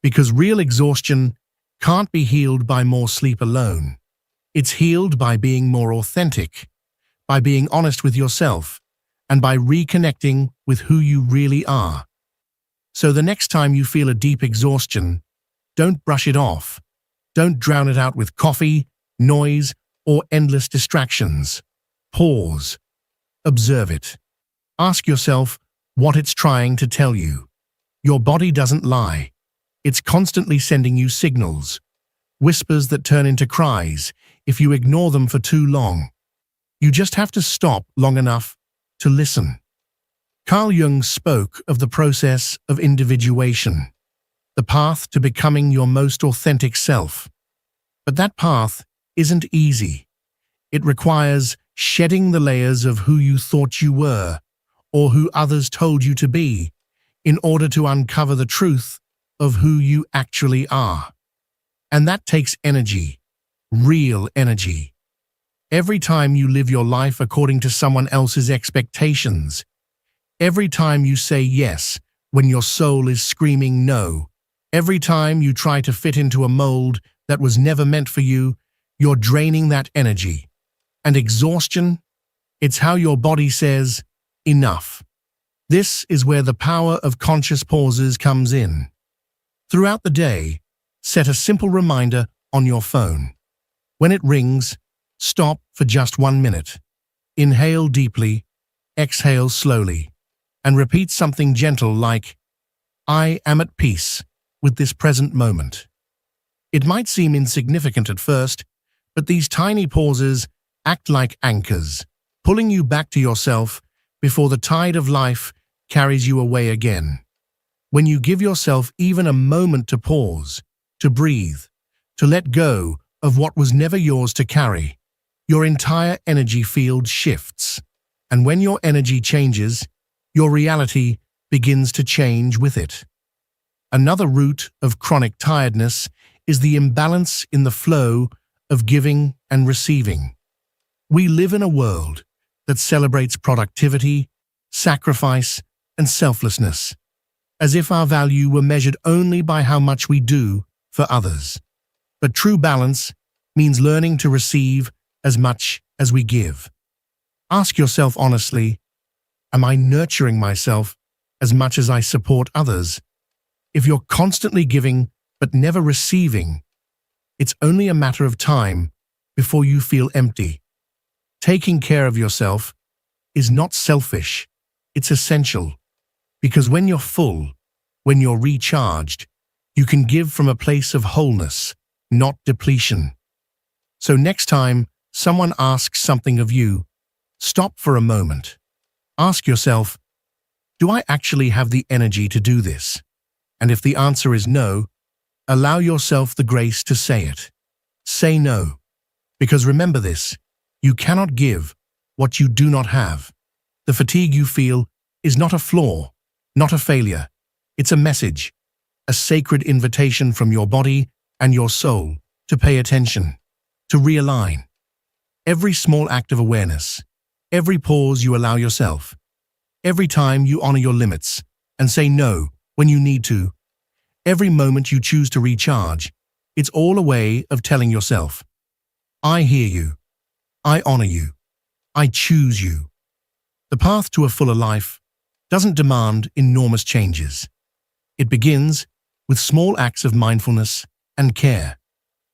Because real exhaustion can't be healed by more sleep alone. It's healed by being more authentic, by being honest with yourself, and by reconnecting with who you really are. So the next time you feel a deep exhaustion, don't brush it off. Don't drown it out with coffee, noise, or endless distractions. Pause. Observe it. Ask yourself what it's trying to tell you. Your body doesn't lie. It's constantly sending you signals, whispers that turn into cries if you ignore them for too long. You just have to stop long enough to listen. Carl Jung spoke of the process of individuation, the path to becoming your most authentic self. But that path isn't easy. It requires shedding the layers of who you thought you were or who others told you to be in order to uncover the truth of who you actually are. And that takes energy, real energy. Every time you live your life according to someone else's expectations, every time you say yes when your soul is screaming no, every time you try to fit into a mold that was never meant for you, you're draining that energy. And exhaustion, it's how your body says, enough. This is where the power of conscious pauses comes in. Throughout the day, set a simple reminder on your phone. When it rings, stop for just 1 minute. Inhale deeply, exhale slowly, and repeat something gentle like, I am at peace with this present moment. It might seem insignificant at first, but these tiny pauses act like anchors, pulling you back to yourself before the tide of life carries you away again. When you give yourself even a moment to pause, to breathe, to let go of what was never yours to carry, your entire energy field shifts. And when your energy changes, your reality begins to change with it. Another root of chronic tiredness is the imbalance in the flow of giving and receiving. We live in a world that celebrates productivity, sacrifice, and selflessness, as if our value were measured only by how much we do for others. But true balance means learning to receive as much as we give. Ask yourself honestly, am I nurturing myself as much as I support others? If you're constantly giving but never receiving, it's only a matter of time before you feel empty. Taking care of yourself is not selfish, it's essential. Because when you're full, when you're recharged, you can give from a place of wholeness, not depletion. So next time someone asks something of you, stop for a moment. Ask yourself, do I actually have the energy to do this? And if the answer is no, allow yourself the grace to say it. Say no. Because remember this, you cannot give what you do not have. The fatigue you feel is not a flaw, not a failure. It's a message, a sacred invitation from your body and your soul to pay attention, to realign. Every small act of awareness, every pause you allow yourself, every time you honor your limits and say no when you need to, every moment you choose to recharge, it's all a way of telling yourself, I hear you, I honor you, I choose you. The path to a fuller life doesn't demand enormous changes. It begins with small acts of mindfulness and care.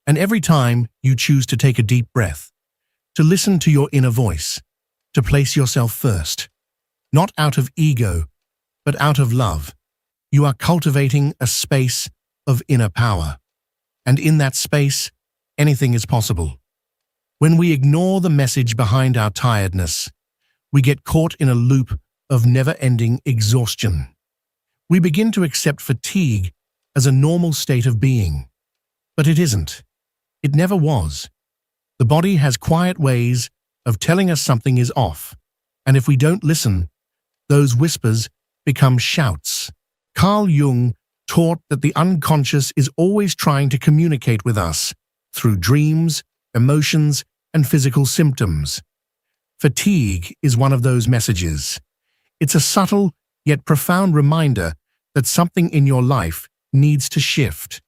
And every time you choose to take a deep breath, to listen to your inner voice, to place yourself first, not out of ego, but out of love, you are cultivating a space of inner power. And in that space, anything is possible. When we ignore the message behind our tiredness, we get caught in a loop of never-ending exhaustion. We begin to accept fatigue as a normal state of being. But it isn't. It never was. The body has quiet ways of telling us something is off, and if we don't listen, those whispers become shouts. Carl Jung taught that the unconscious is always trying to communicate with us through dreams, emotions, and physical symptoms. Fatigue is one of those messages. It's a subtle yet profound reminder that something in your life needs to shift.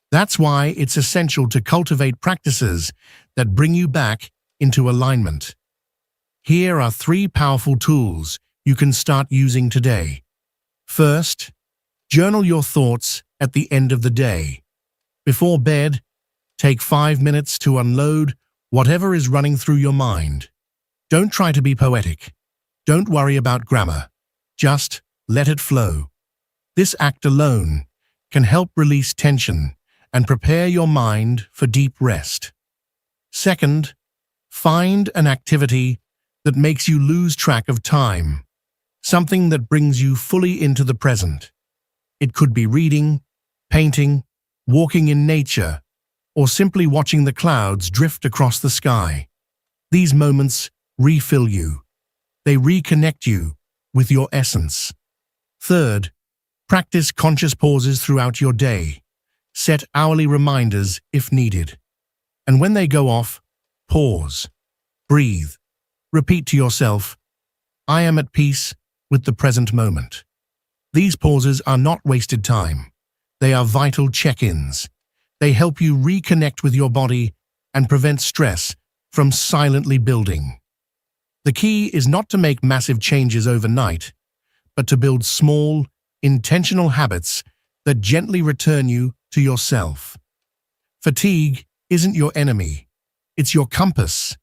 That's why it's essential to cultivate practices that bring you back into alignment. Here are 3 powerful tools you can start using today. First, journal your thoughts at the end of the day. Before bed, take 5 minutes to unload whatever is running through your mind. Don't try to be poetic. Don't worry about grammar. Just let it flow. This act alone can help release tension and prepare your mind for deep rest. Second, find an activity that makes you lose track of time, something that brings you fully into the present. It could be reading, painting, walking in nature, or simply watching the clouds drift across the sky. These moments refill you. They reconnect you with your essence. Third, practice conscious pauses throughout your day. Set hourly reminders if needed. And when they go off, pause, breathe, repeat to yourself, I am at peace with the present moment. These pauses are not wasted time. They are vital check-ins. They help you reconnect with your body and prevent stress from silently building. The key is not to make massive changes overnight, but to build small, intentional habits that gently return you to yourself. Fatigue isn't your enemy. It's your compass.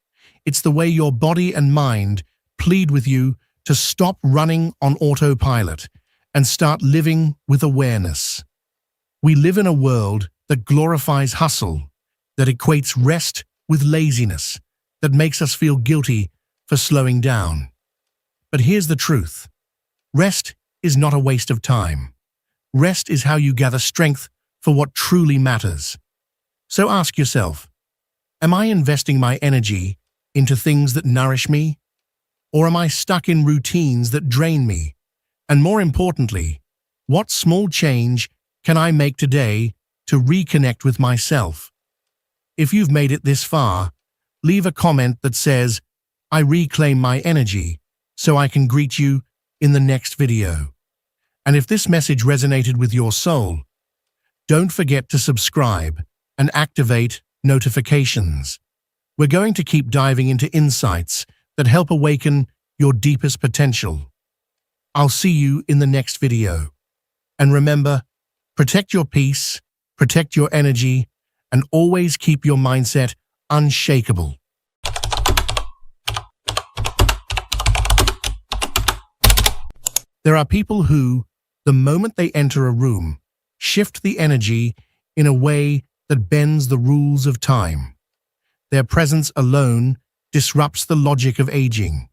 It's the way your body and mind plead with you to stop running on autopilot and start living with awareness. We live in a world that glorifies hustle, that equates rest with laziness, that makes us feel guilty for slowing down. But here's the truth. Rest is not a waste of time. Rest is how you gather strength for what truly matters. So ask yourself, am I investing my energy into things that nourish me? Or am I stuck in routines that drain me? And more importantly, what small change can I make today to reconnect with myself? If you've made it this far, leave a comment that says, I reclaim my energy, so I can greet you in the next video. And if this message resonated with your soul, don't forget to subscribe and activate notifications. We're going to keep diving into insights that help awaken your deepest potential. I'll see you in the next video. And remember, protect your peace, protect your energy, and always keep your mindset unshakable. There are people who, the moment they enter a room, shift the energy in a way that bends the rules of time. Their presence alone disrupts the logic of aging.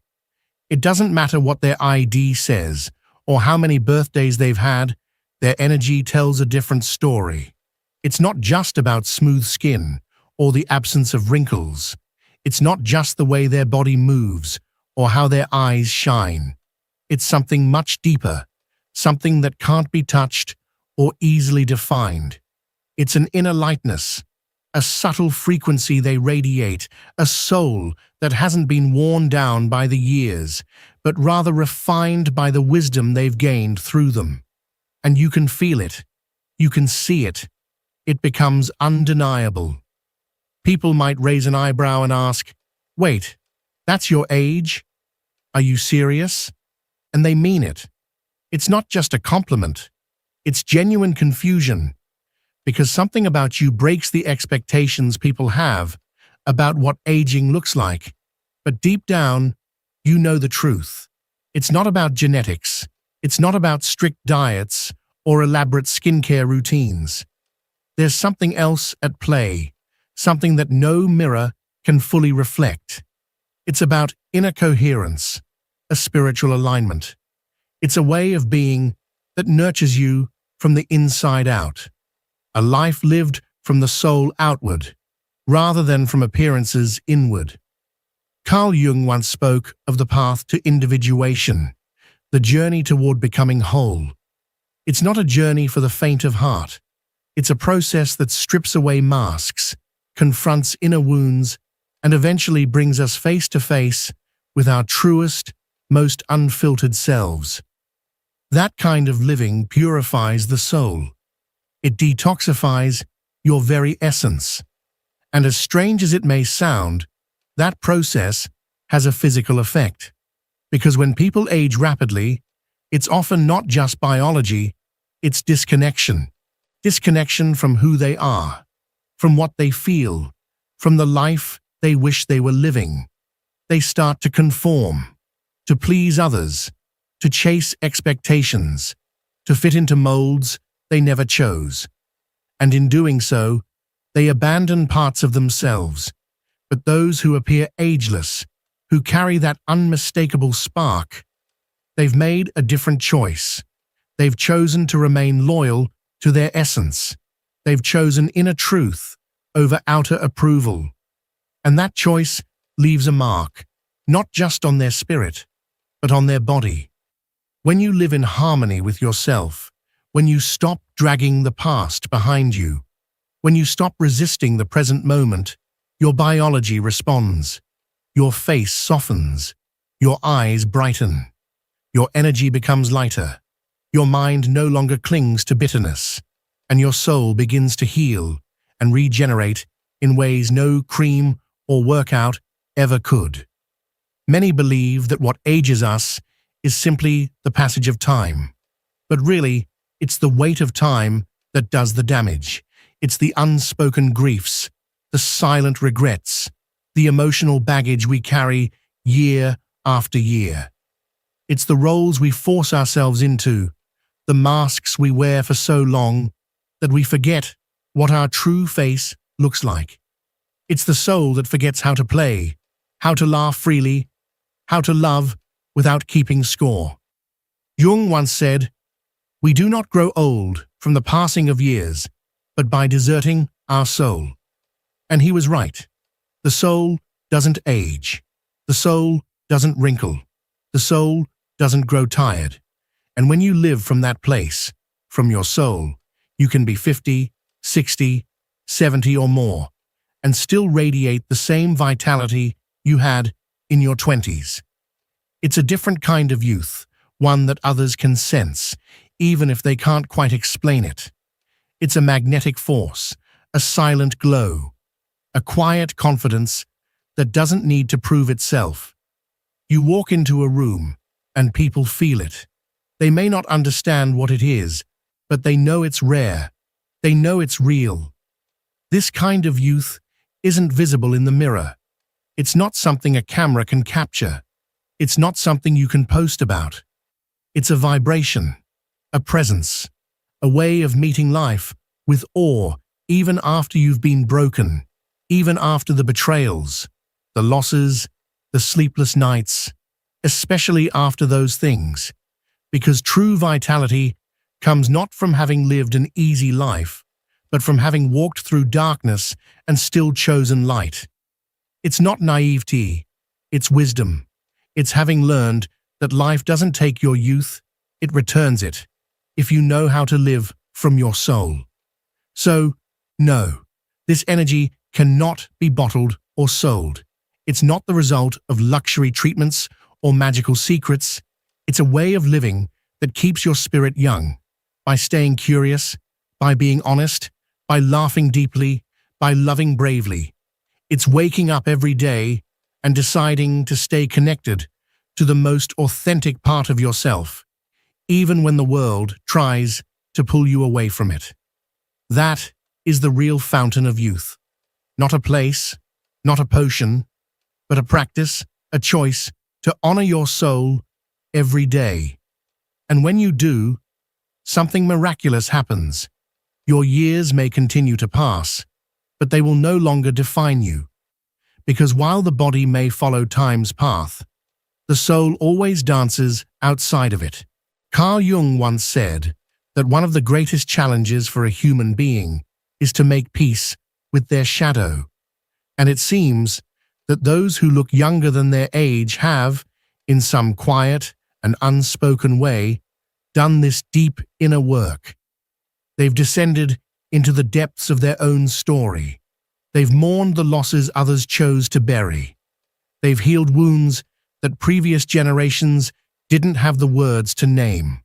It doesn't matter what their ID says or how many birthdays they've had, their energy tells a different story. It's not just about smooth skin or the absence of wrinkles. It's not just the way their body moves or how their eyes shine. It's something much deeper, something that can't be touched or easily defined. It's an inner lightness, a subtle frequency they radiate, a soul that hasn't been worn down by the years, but rather refined by the wisdom they've gained through them. And you can feel it. You can see it. It becomes undeniable. People might raise an eyebrow and ask, "Wait, that's your age? Are you serious?" And they mean it. It's not just a compliment. It's genuine confusion, because something about you breaks the expectations people have about what aging looks like. But deep down, you know the truth. It's not about genetics. It's not about strict diets or elaborate skincare routines. There's something else at play, something that no mirror can fully reflect. It's about inner coherence, a spiritual alignment. It's a way of being that nurtures you from the inside out, a life lived from the soul outward, rather than from appearances inward. Carl Jung once spoke of the path to individuation, the journey toward becoming whole. It's not a journey for the faint of heart. It's a process that strips away masks, confronts inner wounds, and eventually brings us face to face with our truest, most unfiltered selves. That kind of living purifies the soul. It detoxifies your very essence. And as strange as it may sound, that process has a physical effect. Because when people age rapidly, it's often not just biology, it's disconnection. Disconnection from who they are, from what they feel, from the life they wish they were living. They start to conform, to please others, to chase expectations, to fit into molds they never chose. And in doing so, they abandon parts of themselves. But those who appear ageless, who carry that unmistakable spark, they've made a different choice. They've chosen to remain loyal to their essence. They've chosen inner truth over outer approval. And that choice leaves a mark, not just on their spirit, but on their body. When you live in harmony with yourself, when you stop dragging the past behind you, when you stop resisting the present moment, your biology responds. Your face softens. Your eyes brighten. Your energy becomes lighter. Your mind no longer clings to bitterness, and your soul begins to heal and regenerate in ways no cream or workout ever could. Many believe that what ages us is simply the passage of time. But really, it's the weight of time that does the damage. It's the unspoken griefs, the silent regrets, the emotional baggage we carry year after year. It's the roles we force ourselves into, the masks we wear for so long that we forget what our true face looks like. It's the soul that forgets how to play, how to laugh freely, how to love without keeping score. Jung once said, "We do not grow old from the passing of years, but by deserting our soul." And he was right. The soul doesn't age. The soul doesn't wrinkle. The soul doesn't grow tired. And when you live from that place, from your soul, You can be 50, 60, 70 or more, and still radiate the same vitality you had in your 20s. It's a different kind of youth, one that others can sense, even if they can't quite explain it. It's a magnetic force, a silent glow, a quiet confidence that doesn't need to prove itself. You walk into a room, and people feel it. They may not understand what it is, but they know it's rare. They know it's real. This kind of youth isn't visible in the mirror. It's not something a camera can capture. It's not something you can post about. It's a vibration, a presence, a way of meeting life with awe even after you've been broken, even after the betrayals, the losses, the sleepless nights, especially after those things. Because true vitality comes not from having lived an easy life, but from having walked through darkness and still chosen light. It's not naivety, it's wisdom. It's having learned that life doesn't take your youth, it returns it, if you know how to live from your soul. So, no, this energy cannot be bottled or sold. It's not the result of luxury treatments or magical secrets. It's a way of living that keeps your spirit young, by staying curious, by being honest, by laughing deeply, by loving bravely. It's waking up every day and deciding to stay connected to the most authentic part of yourself, even when the world tries to pull you away from it. That is the real fountain of youth. Not a place, not a potion, but a practice, a choice to honor your soul every day. And when you do, something miraculous happens. Your years may continue to pass, but they will no longer define you. Because while the body may follow time's path, the soul always dances outside of it. Carl Jung once said that one of the greatest challenges for a human being is to make peace with their shadow. And it seems that those who look younger than their age have, in some quiet and unspoken way, done this deep inner work. They've descended into the depths of their own story. They've mourned the losses others chose to bury. They've healed wounds that previous generations didn't have the words to name.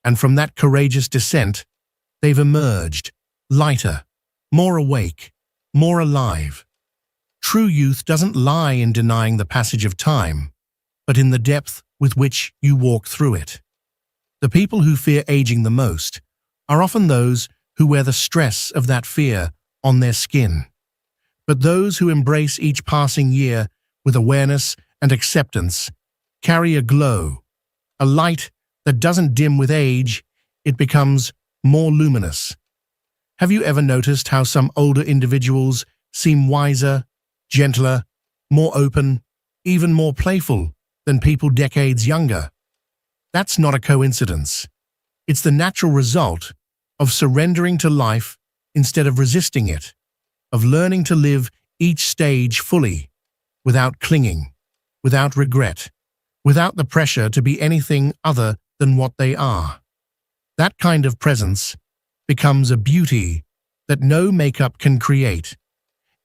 And from that courageous descent, they've emerged, lighter, more awake, more alive. True youth doesn't lie in denying the passage of time, but in the depth with which you walk through it. The people who fear aging the most are often those who wear the stress of that fear on their skin. But those who embrace each passing year with awareness and acceptance carry a glow, a light that doesn't dim with age, it becomes more luminous. Have you ever noticed how some older individuals seem wiser, gentler, more open, even more playful than people decades younger? That's not a coincidence. It's the natural result of surrendering to life instead of resisting it, of learning to live each stage fully, without clinging, without regret, without the pressure to be anything other than what they are. That kind of presence becomes a beauty that no makeup can create.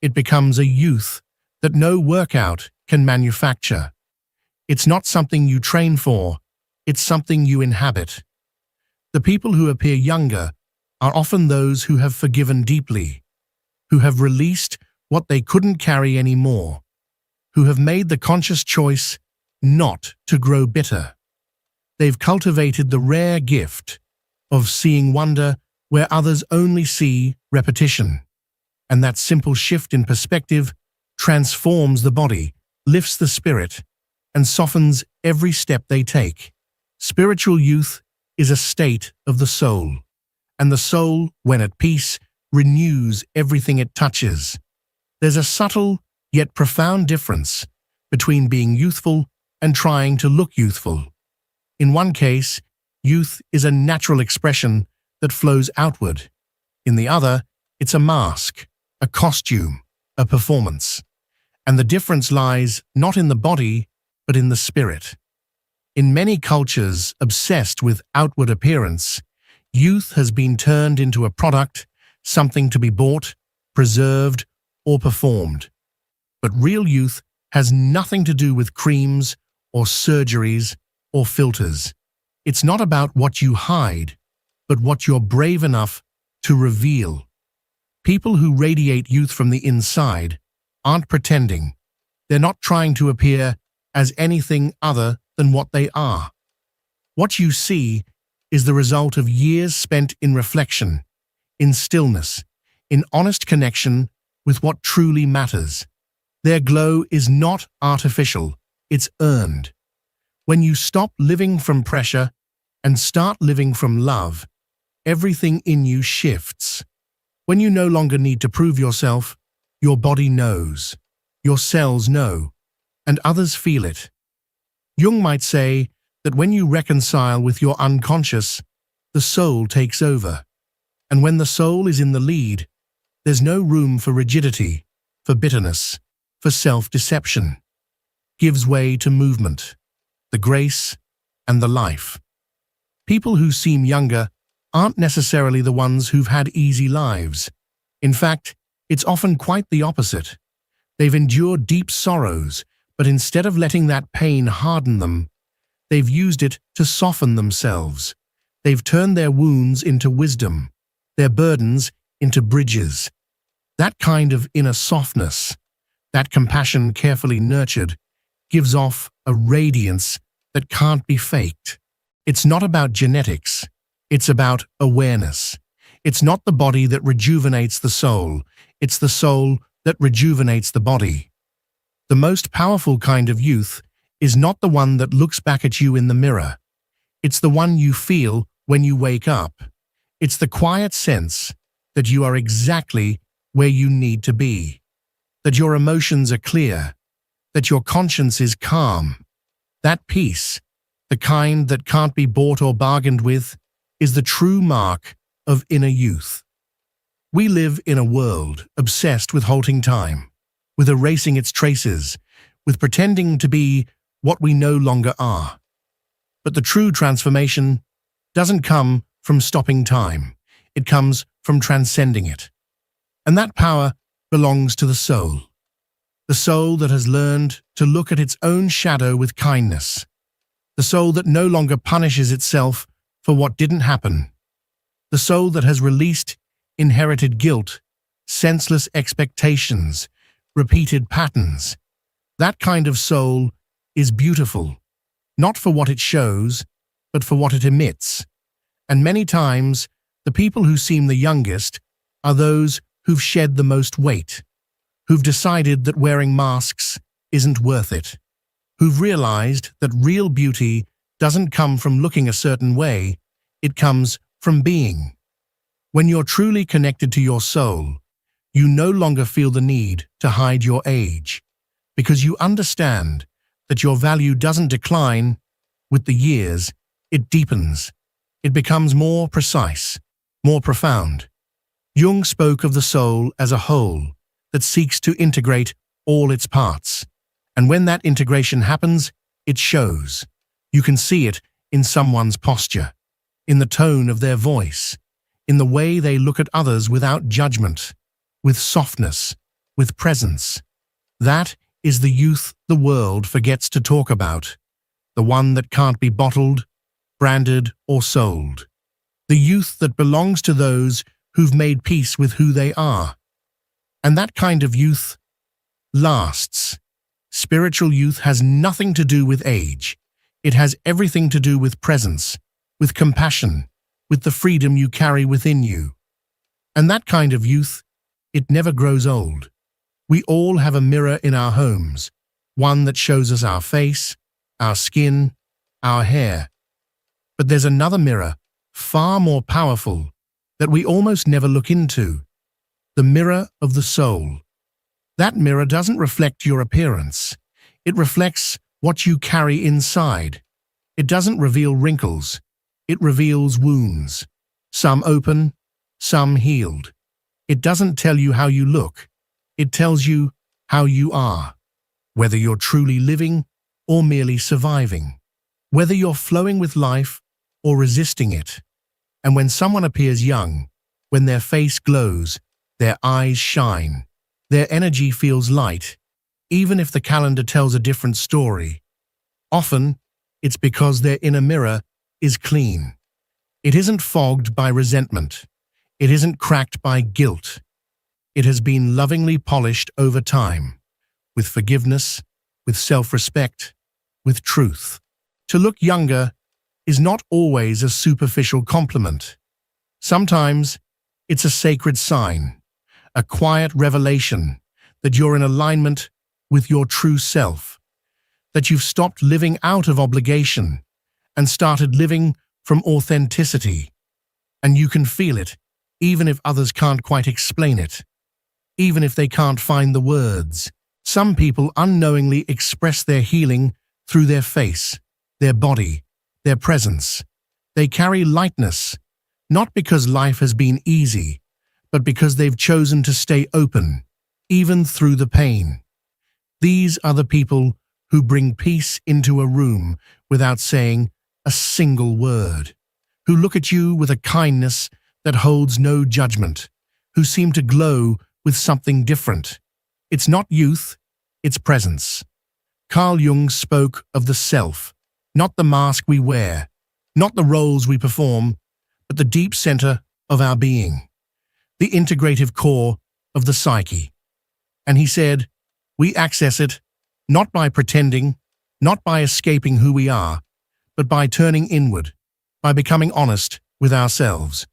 It becomes a youth that no workout can manufacture. It's not something you train for, it's something you inhabit. The people who appear younger are often those who have forgiven deeply, who have released what they couldn't carry anymore, who have made the conscious choice not to grow bitter. They've cultivated the rare gift of seeing wonder where others only see repetition. And that simple shift in perspective transforms the body, lifts the spirit, and softens every step they take. Spiritual youth is a state of the soul, and the soul, when at peace, renews everything it touches. There's a subtle yet profound difference between being youthful and trying to look youthful. In one case, youth is a natural expression that flows outward. In the other, it's a mask, a costume, a performance. And the difference lies not in the body, but in the spirit. In many cultures obsessed with outward appearance, Youth has been turned into a product, something to be bought, preserved, or performed. But real youth has nothing to do with creams or surgeries or filters. It's not about what you hide, but what you're brave enough to reveal. People who radiate youth from the inside aren't pretending. They're not trying to appear as anything other than what they are. What you see is the result of years spent in reflection, in stillness, in honest connection with what truly matters. Their glow is not artificial, it's earned. When you stop living from pressure and start living from love, everything in you shifts. When you no longer need to prove yourself, your body knows, your cells know, and others feel it. Jung might say that when you reconcile with your unconscious, the soul takes over. And when the soul is in the lead, there's no room for rigidity, for bitterness, for self-deception. Gives way to movement, the grace, and the life. People who seem younger aren't necessarily the ones who've had easy lives. In fact, it's often quite the opposite. They've endured deep sorrows, but instead of letting that pain harden them, they've used it to soften themselves. They've turned their wounds into wisdom, their burdens into bridges. That kind of inner softness, that compassion carefully nurtured, gives off a radiance that can't be faked. It's not about genetics, it's about awareness. It's not the body that rejuvenates the soul, it's the soul that rejuvenates the body. The most powerful kind of youth is not the one that looks back at you in the mirror. It's the one you feel when you wake up. It's the quiet sense that you are exactly where you need to be, that your emotions are clear, that your conscience is calm. That peace, the kind that can't be bought or bargained with, is the true mark of inner youth. We live in a world obsessed with halting time, with erasing its traces, with pretending to be what we no longer are. But the true transformation doesn't come from stopping time. It comes from transcending it. And that power belongs to the soul that has learned to look at its own shadow with kindness, the soul that no longer punishes itself for what didn't happen, the soul that has released inherited guilt, senseless expectations, repeated patterns. That kind of soul is beautiful, not for what it shows, but for what it emits. And many times, the people who seem the youngest are those who've shed the most weight, who've decided that wearing masks isn't worth it, who've realized that real beauty doesn't come from looking a certain way, it comes from being. When you're truly connected to your soul, you no longer feel the need to hide your age, because you understand that your value doesn't decline with the years, it deepens. It becomes more precise, more profound. Jung spoke of the soul as a whole that seeks to integrate all its parts. And when that integration happens, it shows. You can see it in someone's posture, in the tone of their voice, in the way they look at others without judgment, with softness, with presence. That is the youth the world forgets to talk about, the one that can't be bottled, branded, or sold. The youth that belongs to those who've made peace with who they are. And that kind of youth lasts. Spiritual youth has nothing to do with age. It has everything to do with presence, with compassion, with the freedom you carry within you. And that kind of youth, it never grows old. We all have a mirror in our homes, one that shows us our face, our skin, our hair. But there's another mirror, far more powerful, that we almost never look into. The mirror of the soul. That mirror doesn't reflect your appearance. It reflects what you carry inside. It doesn't reveal wrinkles. It reveals wounds. Some open, some healed. It doesn't tell you how you look. It tells you how you are. Whether you're truly living or merely surviving. Whether you're flowing with life or resisting it. And when someone appears young, when their face glows, their eyes shine, their energy feels light, even if the calendar tells a different story, often it's because their inner mirror is clean. It isn't fogged by resentment. It isn't cracked by guilt. It has been lovingly polished over time, with forgiveness, with self-respect, with truth. To look younger is not always a superficial compliment. Sometimes it's a sacred sign, a quiet revelation that you're in alignment with your true self, that you've stopped living out of obligation and started living from authenticity. And you can feel it, even if others can't quite explain it, even if they can't find the words. Some people unknowingly express their healing through their face, their body, their presence. They carry lightness, not because life has been easy, but because they've chosen to stay open, even through the pain. These are the people who bring peace into a room without saying a single word, who look at you with a kindness that holds no judgment, who seem to glow with something different. It's not youth, it's presence. Carl Jung spoke of the self, not the mask we wear, not the roles we perform, but the deep center of our being, the integrative core of the psyche. And he said, we access it not by pretending, not by escaping who we are, but by turning inward, by becoming honest with ourselves.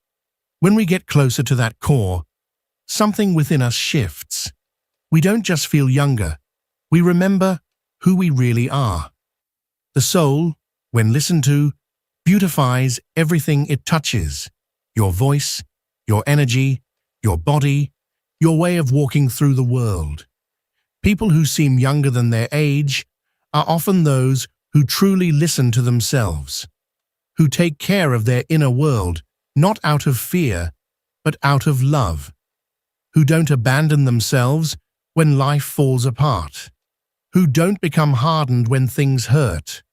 When we get closer to that core, something within us shifts. We don't just feel younger, we remember who we really are. The soul, when listened to, beautifies everything it touches: your voice, your energy, your body, your way of walking through the world. People who seem younger than their age are often those who truly listen to themselves, who take care of their inner world, not out of fear, but out of love, who don't abandon themselves when life falls apart, who don't become hardened when things hurt,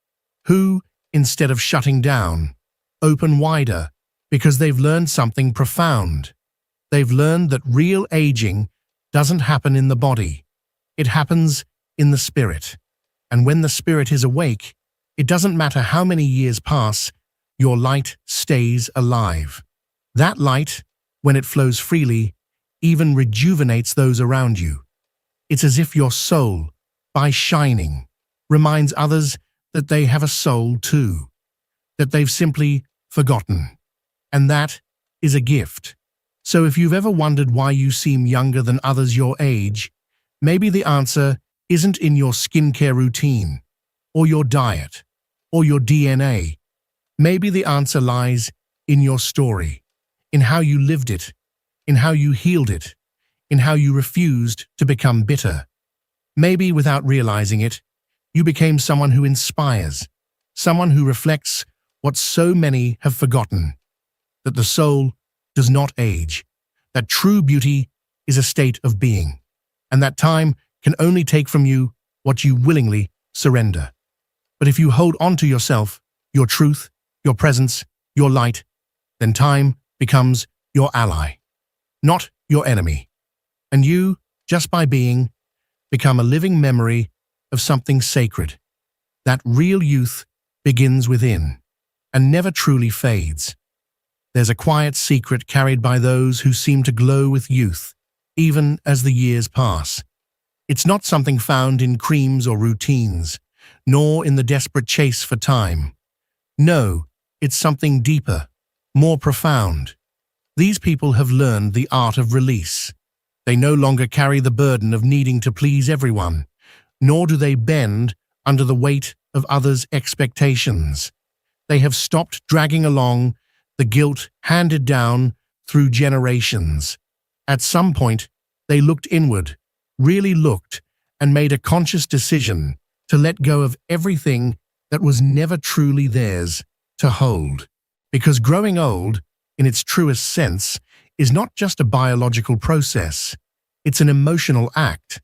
who, instead of shutting down, open wider because they've learned something profound. They've learned that real aging doesn't happen in the body. It happens in the spirit. And when the spirit is awake, it doesn't matter how many years pass, your light stays alive. That light, when it flows freely, even rejuvenates those around you. It's as if your soul, by shining, reminds others that they have a soul too, that they've simply forgotten. And that is a gift. So if you've ever wondered why you seem younger than others your age, maybe the answer isn't in your skincare routine, or your diet, or your DNA. Maybe the answer lies in your story, in how you lived it, in how you healed it, in how you refused to become bitter. Maybe without realizing it, you became someone who inspires, someone who reflects what so many have forgotten, that the soul does not age, that true beauty is a state of being, and that time can only take from you what you willingly surrender. But if you hold on to yourself, your truth, your presence, your light, then time becomes your ally, not your enemy. And you, just by being, become a living memory of something sacred. That real youth begins within and never truly fades. There's a quiet secret carried by those who seem to glow with youth, even as the years pass. It's not something found in creams or routines, nor in the desperate chase for time. No, it's something deeper, more profound. These people have learned the art of release. They no longer carry the burden of needing to please everyone, nor do they bend under the weight of others' expectations. They have stopped dragging along the guilt handed down through generations. At some point, they looked inward, really looked, and made a conscious decision to let go of everything that was never truly theirs to hold. Because growing old, in its truest sense, is not just a biological process, it's an emotional act.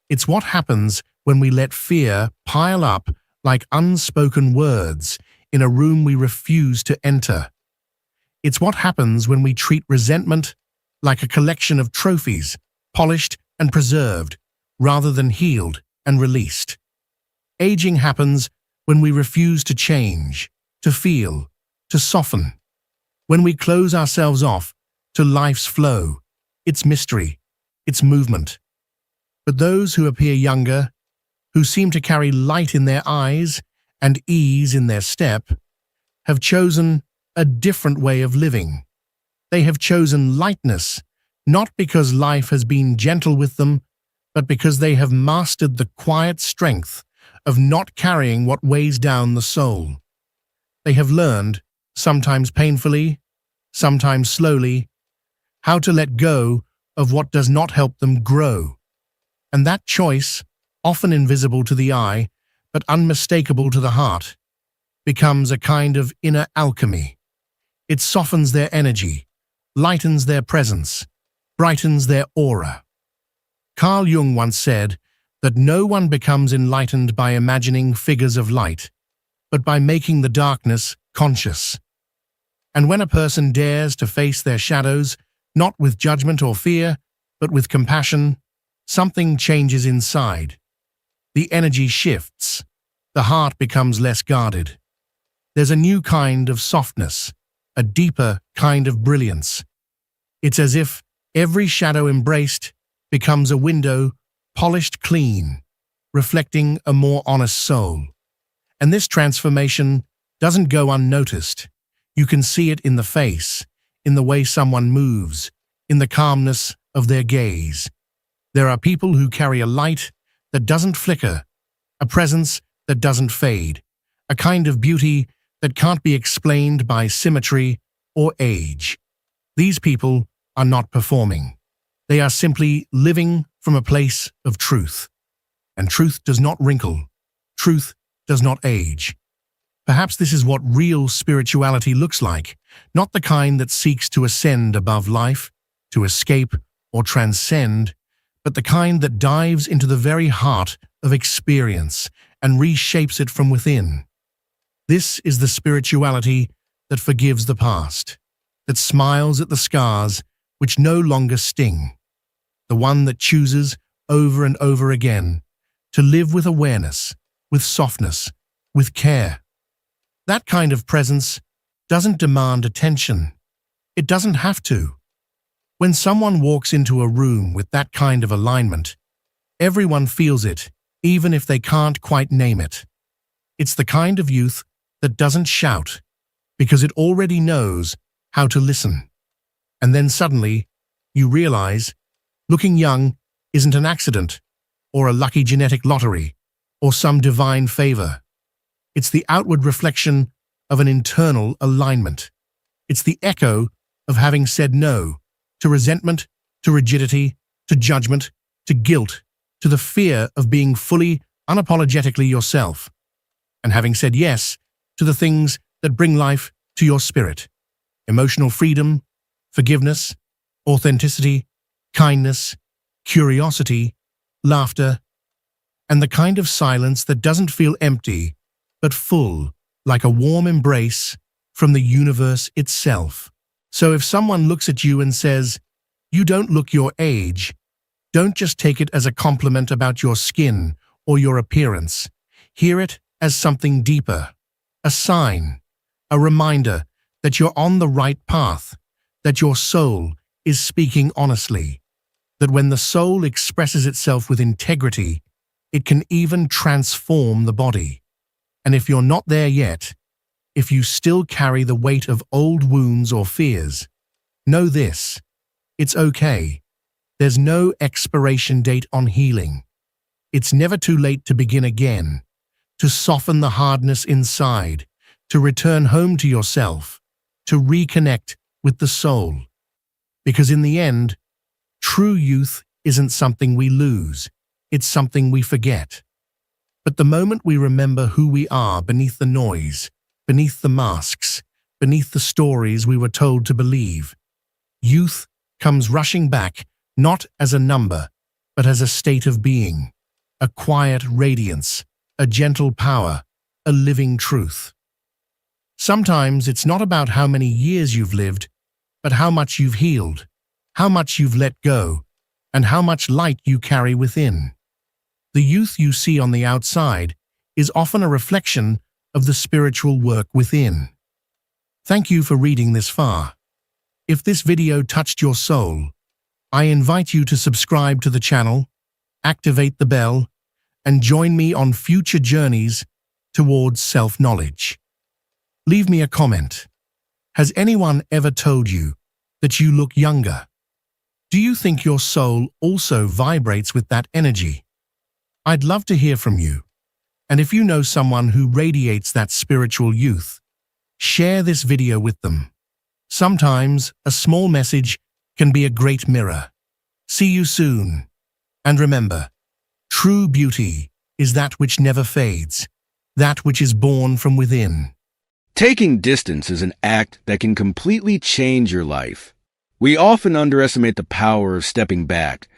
It's what happens when we let fear pile up like unspoken words in a room we refuse to enter. It's what happens when we treat resentment like a collection of trophies, polished and preserved, rather than healed and released. Aging happens when we refuse to change, to feel, to soften. When we close ourselves off to life's flow, its mystery, its movement. But those who appear younger, who seem to carry light in their eyes and ease in their step, have chosen a different way of living. They have chosen lightness, not because life has been gentle with them, but because they have mastered the quiet strength of not carrying what weighs down the soul. They have learned, sometimes painfully, sometimes slowly, how to let go of what does not help them grow. And that choice, often invisible to the eye, but unmistakable to the heart, becomes a kind of inner alchemy. It softens their energy, lightens their presence, brightens their aura. Carl Jung once said that no one becomes enlightened by imagining figures of light, but by making the darkness conscious. And when a person dares to face their shadows, not with judgment or fear, but with compassion, something changes inside. The energy shifts. The heart becomes less guarded. There's a new kind of softness, a deeper kind of brilliance. It's as if every shadow embraced becomes a window polished clean, reflecting a more honest soul. And this transformation doesn't go unnoticed. You can see it in the face, in the way someone moves, in the calmness of their gaze. There are people who carry a light that doesn't flicker, a presence that doesn't fade, a kind of beauty that can't be explained by symmetry or age. These people are not performing. They are simply living from a place of truth. And truth does not wrinkle. Truth does not age. Perhaps this is what real spirituality looks like, not the kind that seeks to ascend above life, to escape or transcend, but the kind that dives into the very heart of experience and reshapes it from within. This is the spirituality that forgives the past, that smiles at the scars which no longer sting, the one that chooses over and over again to live with awareness, with softness, with care. That kind of presence doesn't demand attention. It doesn't have to. When someone walks into a room with that kind of alignment, everyone feels it, even if they can't quite name it. It's the kind of youth that doesn't shout, because it already knows how to listen. And then suddenly, you realize, looking young isn't an accident, or a lucky genetic lottery, or some divine favor. It's the outward reflection of an internal alignment. It's the echo of having said no to resentment, to rigidity, to judgment, to guilt, to the fear of being fully, unapologetically yourself, and having said yes to the things that bring life to your spirit: emotional freedom, forgiveness, authenticity, kindness, curiosity, laughter, and the kind of silence that doesn't feel empty, but full, like a warm embrace from the universe itself. So if someone looks at you and says, "You don't look your age," don't just take it as a compliment about your skin or your appearance. Hear it as something deeper, a sign, a reminder that you're on the right path, that your soul is speaking honestly, that when the soul expresses itself with integrity, it can even transform the body. And if you're not there yet, if you still carry the weight of old wounds or fears, know this: it's okay. There's no expiration date on healing. It's never too late to begin again, to soften the hardness inside, to return home to yourself, to reconnect with the soul. Because in the end, true youth isn't something we lose, it's something we forget. But the moment we remember who we are beneath the noise, beneath the masks, beneath the stories we were told to believe, youth comes rushing back, not as a number, but as a state of being, a quiet radiance, a gentle power, a living truth. Sometimes it's not about how many years you've lived, but how much you've healed, how much you've let go, and how much light you carry within. The youth you see on the outside is often a reflection of the spiritual work within. Thank you for reading this far. If this video touched your soul, I invite you to subscribe to the channel, activate the bell, and join me on future journeys towards self-knowledge. Leave me a comment. Has anyone ever told you that you look younger? Do you think your soul also vibrates with that energy? I'd love to hear from you. And if you know someone who radiates that spiritual youth, share this video with them. Sometimes a small message can be a great mirror. See you soon. And remember, true beauty is that which never fades, that which is born from within. Taking distance is an act that can completely change your life. We often underestimate the power of stepping back,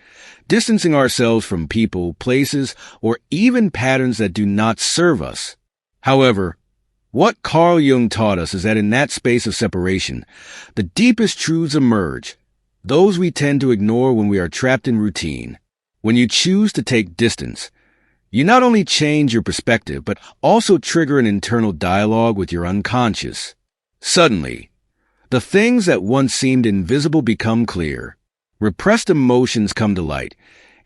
distancing ourselves from people, places, or even patterns that do not serve us. However, what Carl Jung taught us is that in that space of separation, the deepest truths emerge, those we tend to ignore when we are trapped in routine. When you choose to take distance, you not only change your perspective, but also trigger an internal dialogue with your unconscious. Suddenly, the things that once seemed invisible become clear. Repressed emotions come to light,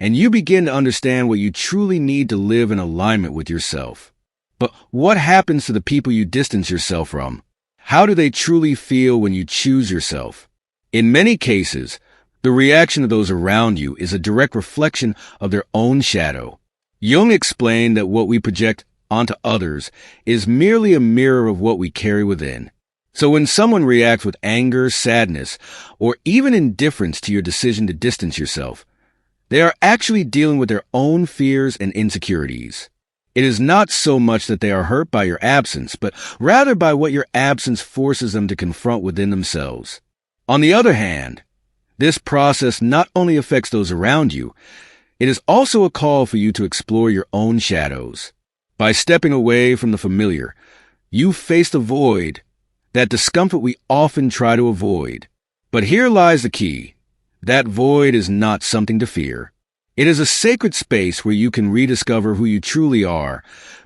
and you begin to understand what you truly need to live in alignment with yourself. But what happens to the people you distance yourself from? How do they truly feel when you choose yourself? In many cases, the reaction of those around you is a direct reflection of their own shadow. Jung explained that what we project onto others is merely a mirror of what we carry within. So when someone reacts with anger, sadness, or even indifference to your decision to distance yourself, they are actually dealing with their own fears and insecurities. It is not so much that they are hurt by your absence, but rather by what your absence forces them to confront within themselves. On the other hand, this process not only affects those around you, it is also a call for you to explore your own shadows. By stepping away from the familiar, you face the void, that discomfort we often try to avoid. But here lies the key. That void is not something to fear. It is a sacred space where you can rediscover who you truly are,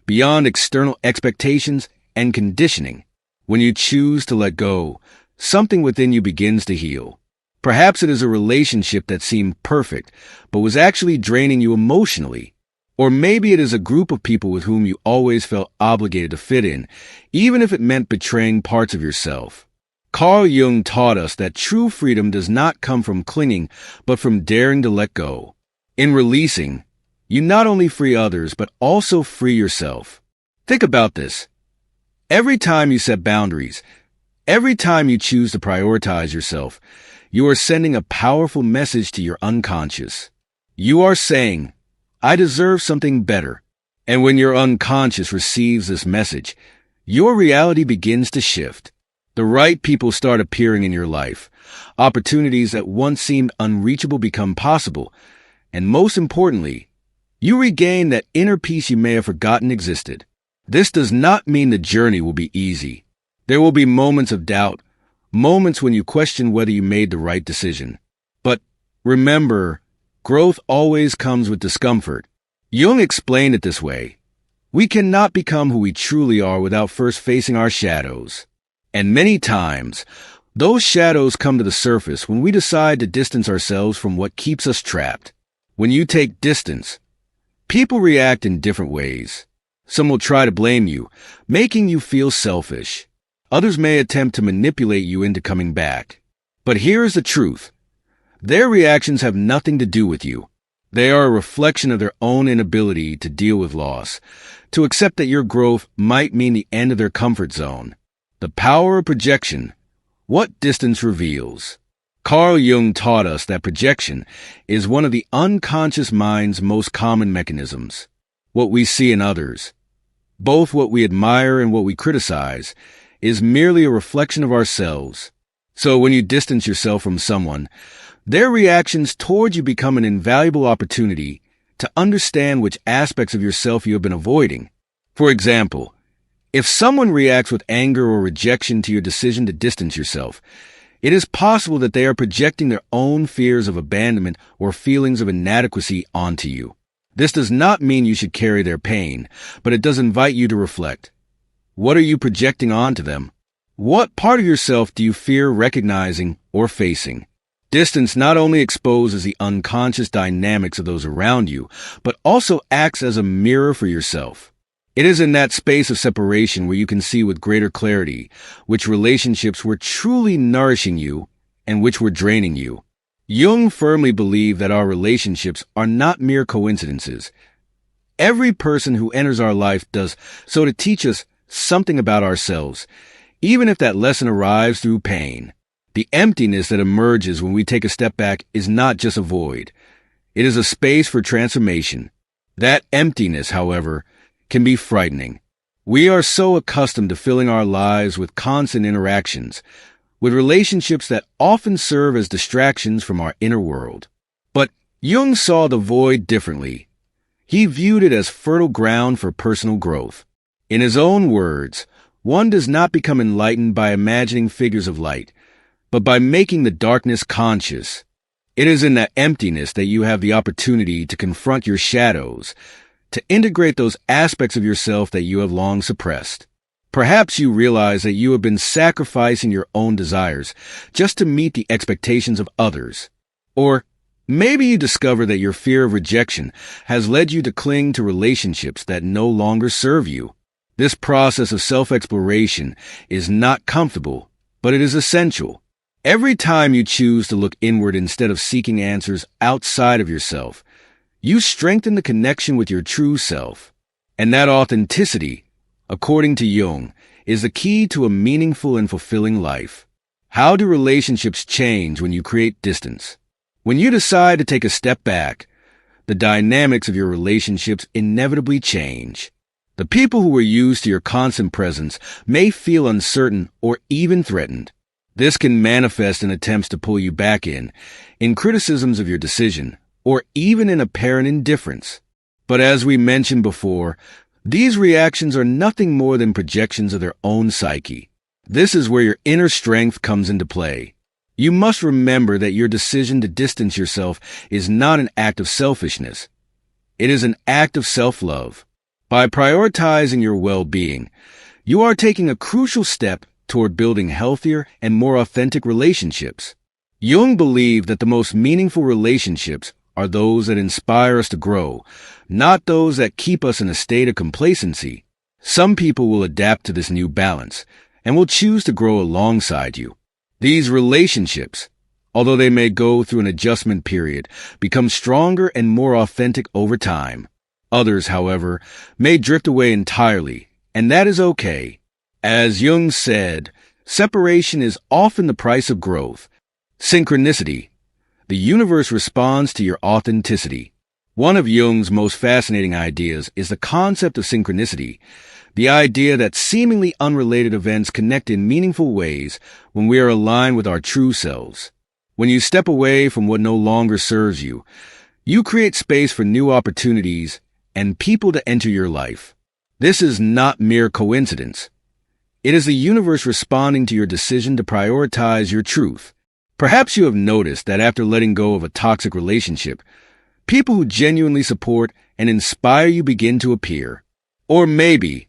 beyond external expectations and conditioning. When you choose to let go, something within you begins to heal. Perhaps it is a relationship that seemed perfect, but was actually draining you emotionally. Or maybe it is a group of people with whom you always felt obligated to fit in, even if it meant betraying parts of yourself. Carl Jung taught us that true freedom does not come from clinging, but from daring to let go. In releasing, you not only free others, but also free yourself. Think about this. Every time you set boundaries, every time you choose to prioritize yourself, you are sending a powerful message to your unconscious. You are saying, I deserve something better. And when your unconscious receives this message, your reality begins to shift. The right people start appearing in your life. Opportunities that once seemed unreachable become possible. And most importantly, you regain that inner peace you may have forgotten existed. This does not mean the journey will be easy. There will be moments of doubt, moments when you question whether you made the right decision. But remember, growth always comes with discomfort. Jung explained it this way. We cannot become who we truly are without first facing our shadows. And many times, those shadows come to the surface when we decide to distance ourselves from what keeps us trapped. When you take distance, people react in different ways. Some will try to blame you, making you feel selfish. Others may attempt to manipulate you into coming back. But here is the truth. Their reactions have nothing to do with you. They are a reflection of their own inability to deal with loss, to accept that your growth might mean the end of their comfort zone. The power of projection. What distance reveals. Carl Jung taught us that projection is one of the unconscious mind's most common mechanisms. What we see in others, both what we admire and what we criticize, is merely a reflection of ourselves. So when you distance yourself from someone, their reactions toward you become an invaluable opportunity to understand which aspects of yourself you have been avoiding. For example, If someone reacts with anger or rejection to your decision to distance yourself, it is possible that they are projecting their own fears of abandonment or feelings of inadequacy onto you. This does not mean you should carry their pain, but it does invite you to reflect. What are you projecting onto them? What part of yourself do you fear recognizing or facing? Distance not only exposes the unconscious dynamics of those around you, but also acts as a mirror for yourself. It is in that space of separation where you can see with greater clarity which relationships were truly nourishing you and which were draining you. Jung firmly believed that our relationships are not mere coincidences. Every person who enters our life does so to teach us something about ourselves, even if that lesson arrives through pain. The emptiness that emerges when we take a step back is not just a void. It is a space for transformation. That emptiness, however, can be frightening. We are so accustomed to filling our lives with constant interactions, with relationships that often serve as distractions from our inner world. But Jung saw the void differently. He viewed it as fertile ground for personal growth. In his own words, one does not become enlightened by imagining figures of light, but by making the darkness conscious. It is in that emptiness that you have the opportunity to confront your shadows, to integrate those aspects of yourself that you have long suppressed. Perhaps you realize that you have been sacrificing your own desires just to meet the expectations of others. Or maybe you discover that your fear of rejection has led you to cling to relationships that no longer serve you. This process of self-exploration is not comfortable, but it is essential. Every time you choose to look inward instead of seeking answers outside of yourself, you strengthen the connection with your true self. And that authenticity, according to Jung, is the key to a meaningful and fulfilling life. How do relationships change when you create distance? When you decide to take a step back, the dynamics of your relationships inevitably change. The people who are used to your constant presence may feel uncertain or even threatened. This can manifest in attempts to pull you back in criticisms of your decision, or even in apparent indifference. But as we mentioned before, these reactions are nothing more than projections of their own psyche. This is where your inner strength comes into play. You must remember that your decision to distance yourself is not an act of selfishness. It is an act of self-love. By prioritizing your well-being, you are taking a crucial step toward building healthier and more authentic relationships. Jung believed that the most meaningful relationships are those that inspire us to grow, not those that keep us in a state of complacency. Some people will adapt to this new balance and will choose to grow alongside you. These relationships, although they may go through an adjustment period, become stronger and more authentic over time. Others, however, may drift away entirely, and that is okay. As Jung said, separation is often the price of growth. Synchronicity. The universe responds to your authenticity. One of Jung's most fascinating ideas is the concept of synchronicity, the idea that seemingly unrelated events connect in meaningful ways when we are aligned with our true selves. When you step away from what no longer serves you, you create space for new opportunities and people to enter your life. This is not mere coincidence. It is the universe responding to your decision to prioritize your truth. Perhaps you have noticed that after letting go of a toxic relationship, people who genuinely support and inspire you begin to appear. Or maybe,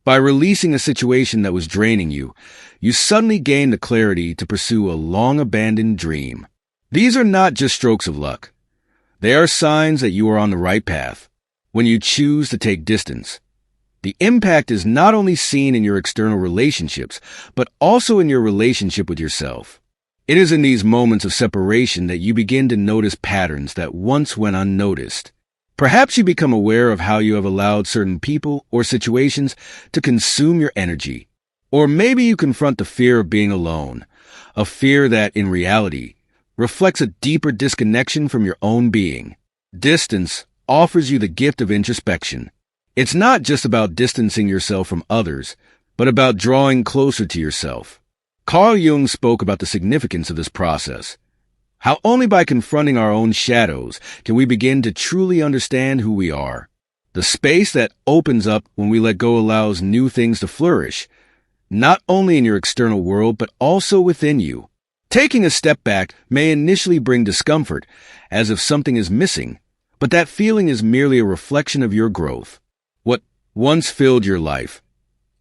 by releasing a situation that was draining you, you suddenly gain the clarity to pursue a long-abandoned dream. These are not just strokes of luck. They are signs that you are on the right path. When you choose to take distance, the impact is not only seen in your external relationships, but also in your relationship with yourself. It is in these moments of separation that you begin to notice patterns that once went unnoticed. Perhaps you become aware of how you have allowed certain people or situations to consume your energy. Or maybe you confront the fear of being alone, a fear that, in reality, reflects a deeper disconnection from your own being. Distance offers you the gift of introspection. It's not just about distancing yourself from others, but about drawing closer to yourself. Carl Jung spoke about the significance of this process. How only by confronting our own shadows can we begin to truly understand who we are. The The space that opens up when we let go allows new things to flourish, not only in your external world, but also within you. Taking a step back may initially bring discomfort, as if something is missing, but that feeling is merely a reflection of your growth. What once filled your life,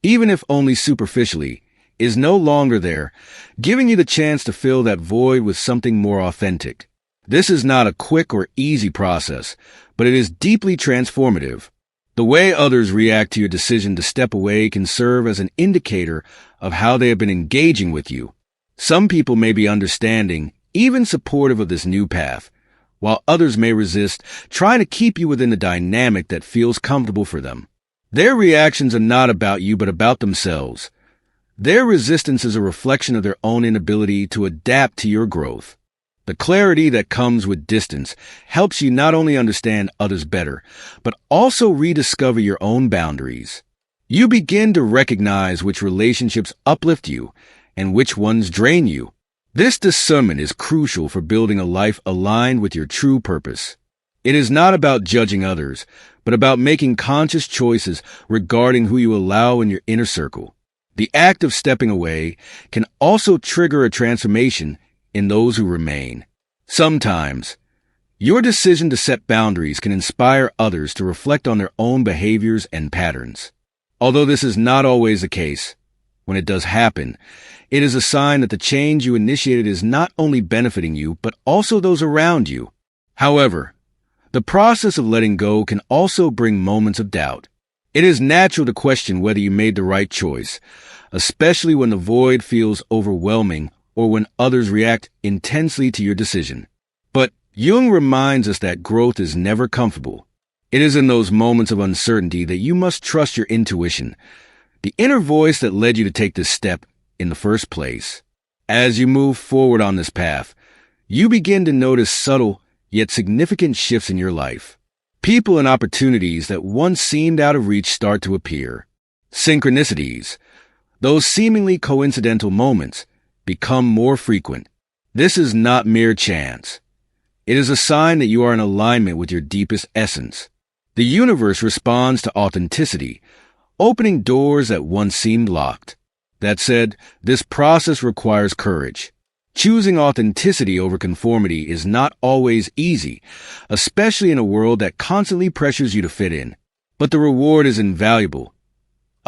even if only superficially, is no longer there, giving you the chance to fill that void with something more authentic. This is not a quick or easy process, but it is deeply transformative. The way others react to your decision to step away can serve as an indicator of how they have been engaging with you. Some people may be understanding, even supportive of this new path, while others may resist, trying to keep you within the dynamic that feels comfortable for them. Their reactions are not about you, but about themselves. Their resistance is a reflection of their own inability to adapt to your growth. The clarity that comes with distance helps you not only understand others better, but also rediscover your own boundaries. You begin to recognize which relationships uplift you and which ones drain you. This discernment is crucial for building a life aligned with your true purpose. It is not about judging others, but about making conscious choices regarding who you allow in your inner circle. The act of stepping away can also trigger a transformation in those who remain. Sometimes, your decision to set boundaries can inspire others to reflect on their own behaviors and patterns. Although this is not always the case, when it does happen, it is a sign that the change you initiated is not only benefiting you, but also those around you. However, the process of letting go can also bring moments of doubt. It is natural to question whether you made the right choice, especially when the void feels overwhelming or when others react intensely to your decision. But Jung reminds us that growth is never comfortable. It is in those moments of uncertainty that you must trust your intuition, the inner voice that led you to take this step in the first place. As you move forward on this path, you begin to notice subtle yet significant shifts in your life. People and opportunities that once seemed out of reach start to appear. Synchronicities, those seemingly coincidental moments, become more frequent. This is not mere chance. It is a sign that you are in alignment with your deepest essence. The universe responds to authenticity, opening doors that once seemed locked. That said, this process requires courage. Choosing authenticity over conformity is not always easy, especially in a world that constantly pressures you to fit in. But the reward is invaluable.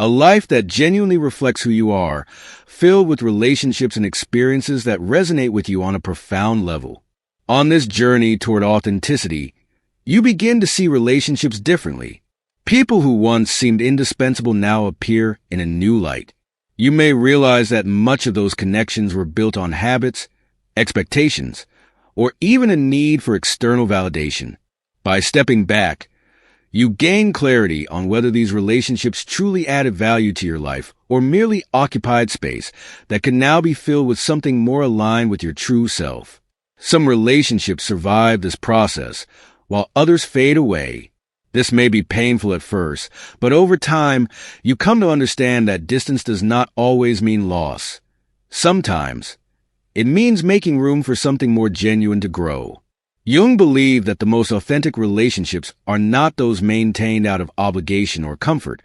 A life that genuinely reflects who you are, filled with relationships and experiences that resonate with you on a profound level. On this journey toward authenticity, you begin to see relationships differently. People who once seemed indispensable now appear in a new light. You may realize that much of those connections were built on habits, expectations, or even a need for external validation. By stepping back, you gain clarity on whether these relationships truly added value to your life or merely occupied space that can now be filled with something more aligned with your true self. Some relationships survive this process, while others fade away. This may be painful at first, but over time, you come to understand that distance does not always mean loss. Sometimes, it means making room for something more genuine to grow. Jung believed that the most authentic relationships are not those maintained out of obligation or comfort,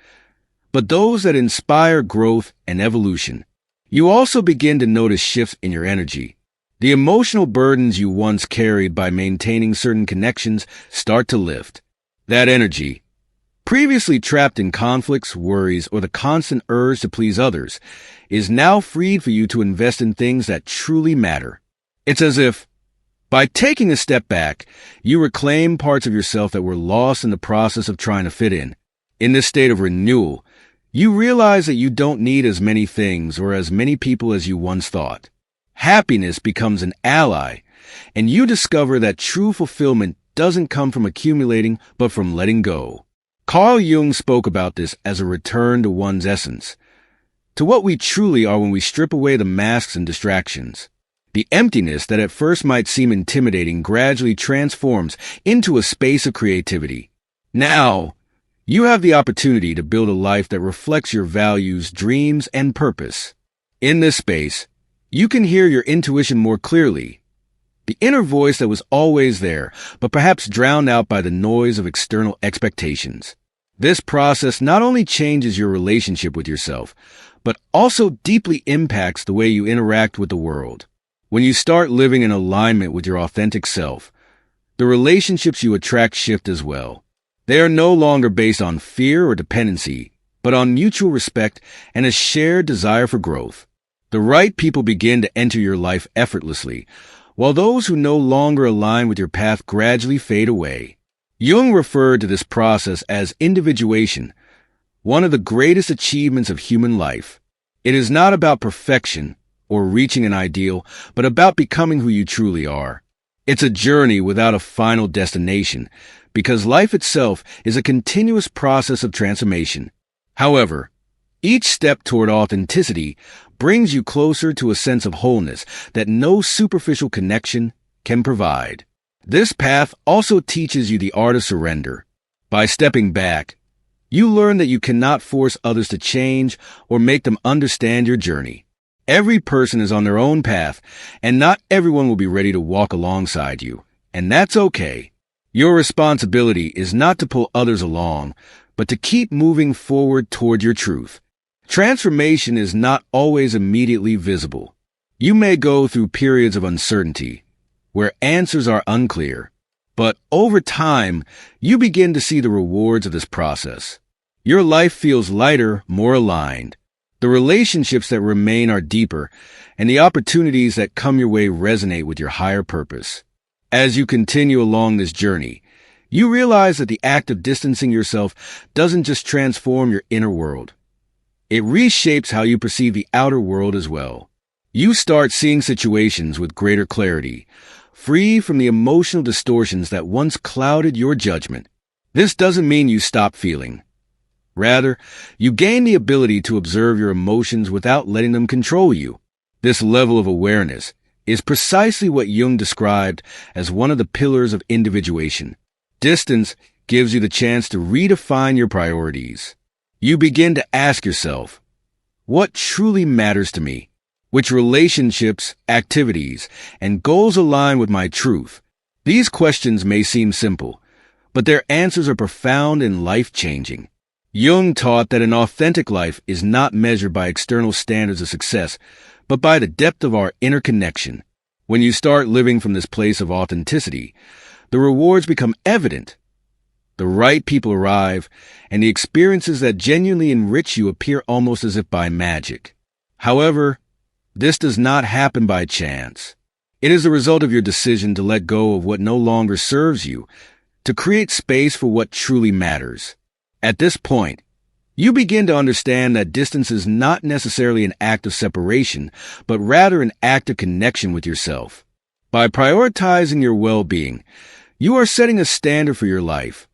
but those that inspire growth and evolution. You also begin to notice shifts in your energy. The emotional burdens you once carried by maintaining certain connections start to lift. That energy, previously trapped in conflicts, worries, or the constant urge to please others, is now freed for you to invest in things that truly matter. It's as if, by taking a step back, you reclaim parts of yourself that were lost in the process of trying to fit in. In this state of renewal, you realize that you don't need as many things or as many people as you once thought. Happiness becomes an ally, and you discover that true fulfillment doesn't come from accumulating, but from letting go. Carl Jung spoke about this as a return to one's essence, to what we truly are when we strip away the masks and distractions. The emptiness that at first might seem intimidating gradually transforms into a space of creativity. Now, you have the opportunity to build a life that reflects your values, dreams, and purpose. In this space, you can hear your intuition more clearly. The inner voice that was always there, but perhaps drowned out by the noise of external expectations. This process not only changes your relationship with yourself, but also deeply impacts the way you interact with the world. When you start living in alignment with your authentic self, the relationships you attract shift as well. They are no longer based on fear or dependency, but on mutual respect and a shared desire for growth. The right people begin to enter your life effortlessly, while those who no longer align with your path gradually fade away. Jung referred to this process as individuation, one of the greatest achievements of human life. It is not about perfection or reaching an ideal, but about becoming who you truly are. It's a journey without a final destination, because life itself is a continuous process of transformation. However, each step toward authenticity brings you closer to a sense of wholeness that no superficial connection can provide. This path also teaches you the art of surrender. By stepping back, you learn that you cannot force others to change or make them understand your journey. Every person is on their own path, and not everyone will be ready to walk alongside you, and that's okay. Your responsibility is not to pull others along, but to keep moving forward toward your truth. Transformation is not always immediately visible. You may go through periods of uncertainty, where answers are unclear, but over time, you begin to see the rewards of this process. Your life feels lighter, more aligned. The relationships that remain are deeper, and the opportunities that come your way resonate with your higher purpose. As you continue along this journey, you realize that the act of distancing yourself doesn't just transform your inner world. It reshapes how you perceive the outer world as well. You start seeing situations with greater clarity, free from the emotional distortions that once clouded your judgment. This doesn't mean you stop feeling. Rather, you gain the ability to observe your emotions without letting them control you. This level of awareness is precisely what Jung described as one of the pillars of individuation. Distance gives you the chance to redefine your priorities. You begin to ask yourself, what truly matters to me? Which relationships, activities, and goals align with my truth? These questions may seem simple, but their answers are profound and life-changing. Jung taught that an authentic life is not measured by external standards of success, but by the depth of our inner connection. When you start living from this place of authenticity, the rewards become evident. The right people arrive, and the experiences that genuinely enrich you appear almost as if by magic. However, this does not happen by chance. It is the result of your decision to let go of what no longer serves you, to create space for what truly matters. At this point, you begin to understand that distance is not necessarily an act of separation, but rather an act of connection with yourself. By prioritizing your well-being, you are setting a standard for your life,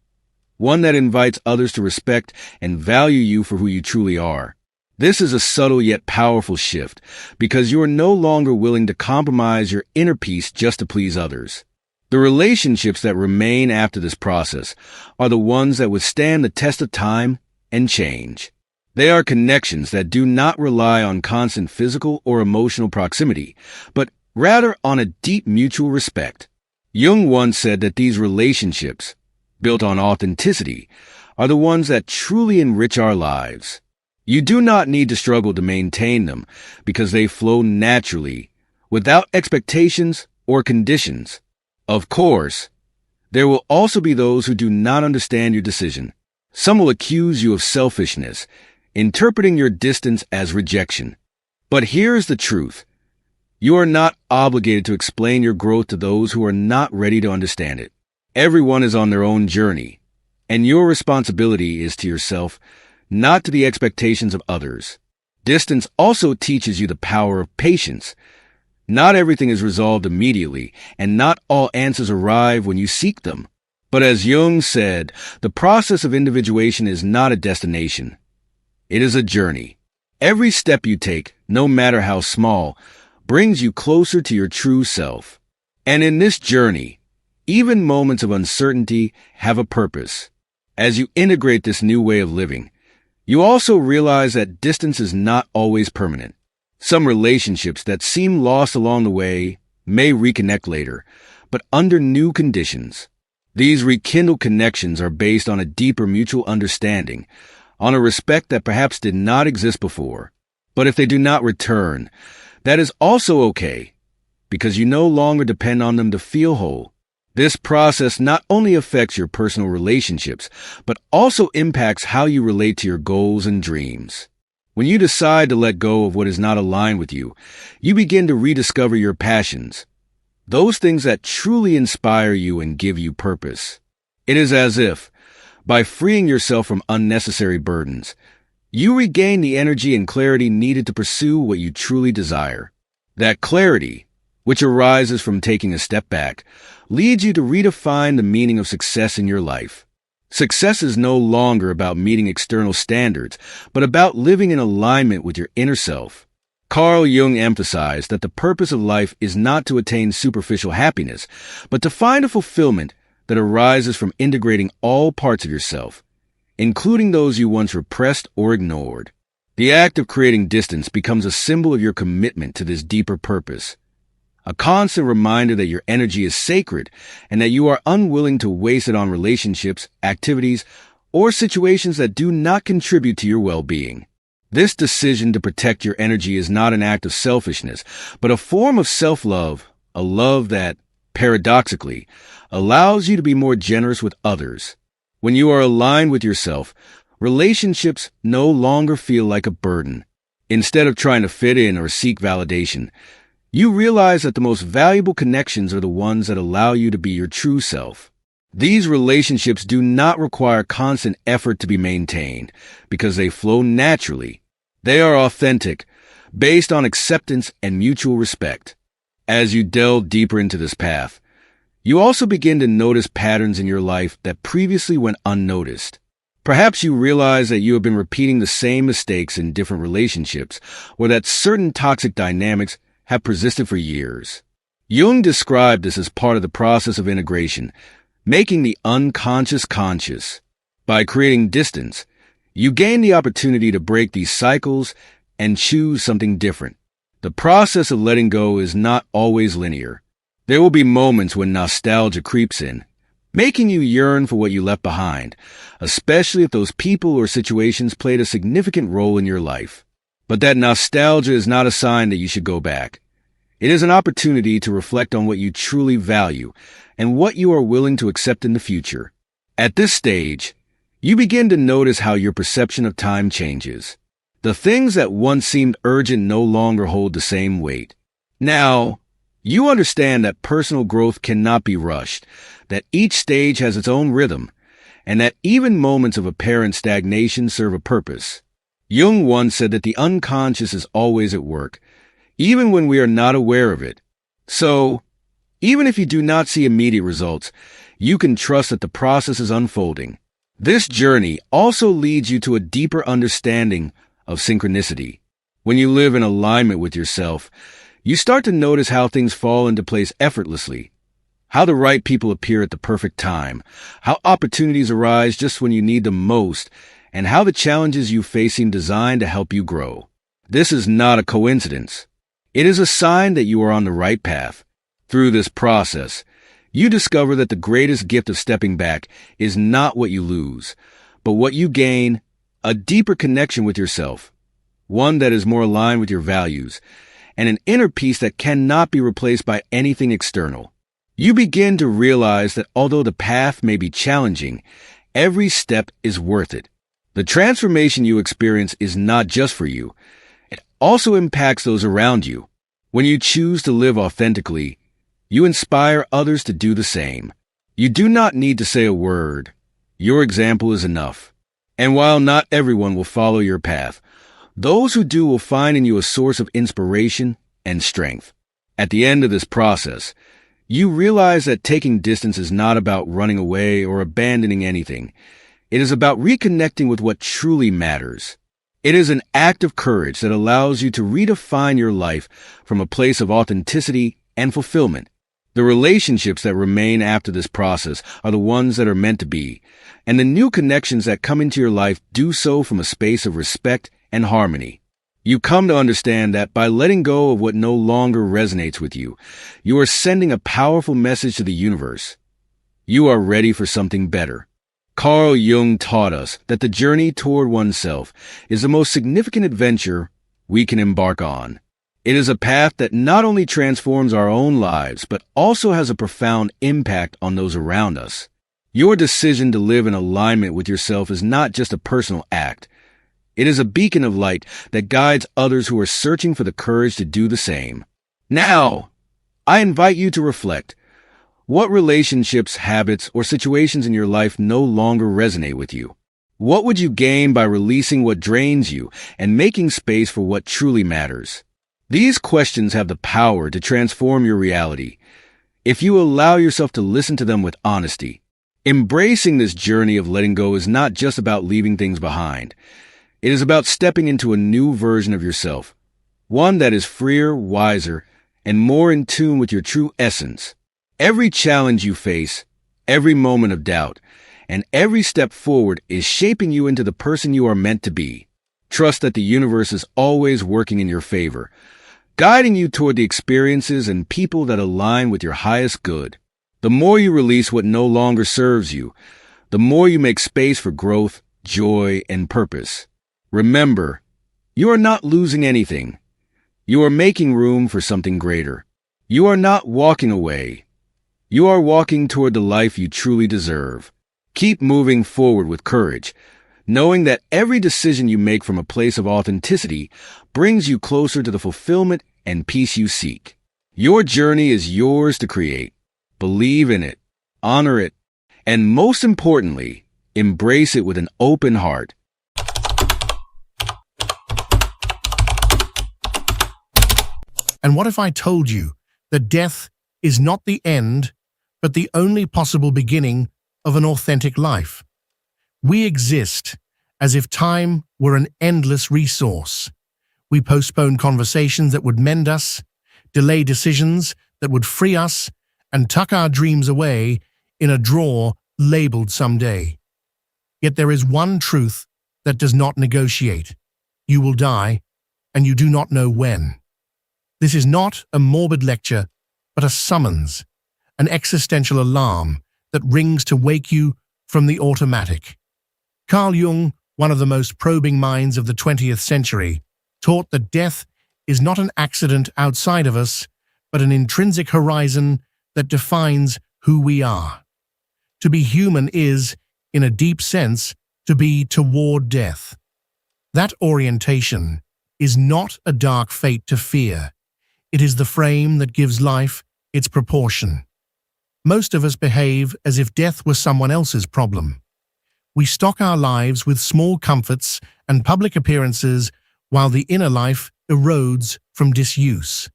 one that invites others to respect and value you for who you truly are. This is a subtle yet powerful shift, because you are no longer willing to compromise your inner peace just to please others. The relationships that remain after this process are the ones that withstand the test of time and change. They are connections that do not rely on constant physical or emotional proximity, but rather on a deep mutual respect. Jung once said that these relationships, built on authenticity, are the ones that truly enrich our lives. You do not need to struggle to maintain them because they flow naturally, without expectations or conditions. Of course, there will also be those who do not understand your decision. Some will accuse you of selfishness, interpreting your distance as rejection. But here's the truth. You are not obligated to explain your growth to those who are not ready to understand it. Everyone is on their own journey, and your responsibility is to yourself, not to the expectations of others. Distance also teaches you the power of patience. Not everything is resolved immediately, and not all answers arrive when you seek them. But as Jung said, the process of individuation is not a destination. It is a journey. Every step you take, no matter how small, brings you closer to your true self. And in this journey, even moments of uncertainty have a purpose. As you integrate this new way of living, you also realize that distance is not always permanent. Some relationships that seem lost along the way may reconnect later, but under new conditions. These rekindled connections are based on a deeper mutual understanding, on a respect that perhaps did not exist before. But if they do not return, that is also okay, because you no longer depend on them to feel whole. This process not only affects your personal relationships, but also impacts how you relate to your goals and dreams. When you decide to let go of what is not aligned with you, you begin to rediscover your passions, those things that truly inspire you and give you purpose. It is as if, by freeing yourself from unnecessary burdens, you regain the energy and clarity needed to pursue what you truly desire. That clarity, which arises from taking a step back, leads you to redefine the meaning of success in your life. Success is no longer about meeting external standards, but about living in alignment with your inner self. Carl Jung emphasized that the purpose of life is not to attain superficial happiness, but to find a fulfillment that arises from integrating all parts of yourself, including those you once repressed or ignored. The act of creating distance becomes a symbol of your commitment to this deeper purpose, a constant reminder that your energy is sacred and that you are unwilling to waste it on relationships, activities, or situations that do not contribute to your well-being. This decision to protect your energy is not an act of selfishness, but a form of self-love, a love that, paradoxically, allows you to be more generous with others. When you are aligned with yourself, relationships no longer feel like a burden. Instead of trying to fit in or seek validation, you realize that the most valuable connections are the ones that allow you to be your true self. These relationships do not require constant effort to be maintained because they flow naturally. They are authentic, based on acceptance and mutual respect. As you delve deeper into this path, you also begin to notice patterns in your life that previously went unnoticed. Perhaps you realize that you have been repeating the same mistakes in different relationships, or that certain toxic dynamics have persisted for years. Jung described this as part of the process of integration, making the unconscious conscious. By creating distance, you gain the opportunity to break these cycles and choose something different. The process of letting go is not always linear. There will be moments when nostalgia creeps in, making you yearn for what you left behind, especially if those people or situations played a significant role in your life. But that nostalgia is not a sign that you should go back. It is an opportunity to reflect on what you truly value and what you are willing to accept in the future. At this stage, you begin to notice how your perception of time changes. The things that once seemed urgent no longer hold the same weight. Now, you understand that personal growth cannot be rushed, that each stage has its own rhythm, and that even moments of apparent stagnation serve a purpose. Jung once said that the unconscious is always at work, even when we are not aware of it. So, even if you do not see immediate results, you can trust that the process is unfolding. This journey also leads you to a deeper understanding of synchronicity. When you live in alignment with yourself, you start to notice how things fall into place effortlessly, how the right people appear at the perfect time, how opportunities arise just when you need them most, and how the challenges you face seem designed to help you grow. This is not a coincidence. It is a sign that you are on the right path. Through this process, you discover that the greatest gift of stepping back is not what you lose, but what you gain, a deeper connection with yourself, one that is more aligned with your values, and an inner peace that cannot be replaced by anything external. You begin to realize that although the path may be challenging, every step is worth it. The transformation you experience is not just for you. It also impacts those around you. When you choose to live authentically, you inspire others to do the same. You do not need to say a word. Your example is enough. And while not everyone will follow your path, those who do will find in you a source of inspiration and strength. At the end of this process, you realize that taking distance is not about running away or abandoning anything. It is about reconnecting with what truly matters. It is an act of courage that allows you to redefine your life from a place of authenticity and fulfillment. The relationships that remain after this process are the ones that are meant to be, and the new connections that come into your life do so from a space of respect and harmony. You come to understand that by letting go of what no longer resonates with you, you are sending a powerful message to the universe. you are ready for something better. Carl Jung taught us that the journey toward oneself is the most significant adventure we can embark on. It is a path that not only transforms our own lives, but also has a profound impact on those around us. Your decision to live in alignment with yourself is not just a personal act. It is a beacon of light that guides others who are searching for the courage to do the same. Now, I invite you to reflect. What relationships, habits, or situations in your life no longer resonate with you? What would you gain by releasing what drains you and making space for what truly matters? These questions have the power to transform your reality if you allow yourself to listen to them with honesty. Embracing this journey of letting go is not just about leaving things behind. It is about stepping into a new version of yourself, one that is freer, wiser, and more in tune with your true essence. Every challenge you face, every moment of doubt, and every step forward is shaping you into the person you are meant to be. Trust that the universe is always working in your favor, guiding you toward the experiences and people that align with your highest good. The more you release what no longer serves you, the more you make space for growth, joy, and purpose. Remember, you are not losing anything. You are making room for something greater. You are not walking away. You are walking toward the life you truly deserve. Keep moving forward with courage, knowing that every decision you make from a place of authenticity brings you closer to the fulfillment and peace you seek. Your journey is yours to create. Believe in it, honor it, and most importantly, embrace it with an open heart. And what if I told you that death is not the end, but the only possible beginning of an authentic life? We exist as if time were an endless resource. We postpone conversations that would mend us, delay decisions that would free us, and tuck our dreams away in a drawer labeled someday. Yet there is one truth that does not negotiate. You will die, and you do not know when. This is not a morbid lecture, but a summons, an existential alarm that rings to wake you from the automatic. Carl Jung, one of the most probing minds of the 20th century, taught that death is not an accident outside of us, but an intrinsic horizon that defines who we are. To be human is, in a deep sense, to be toward death. That orientation is not a dark fate to fear. It is the frame that gives life its proportion. Most of us behave as if death were someone else's problem. We stock our lives with small comforts and public appearances while the inner life erodes from disuse.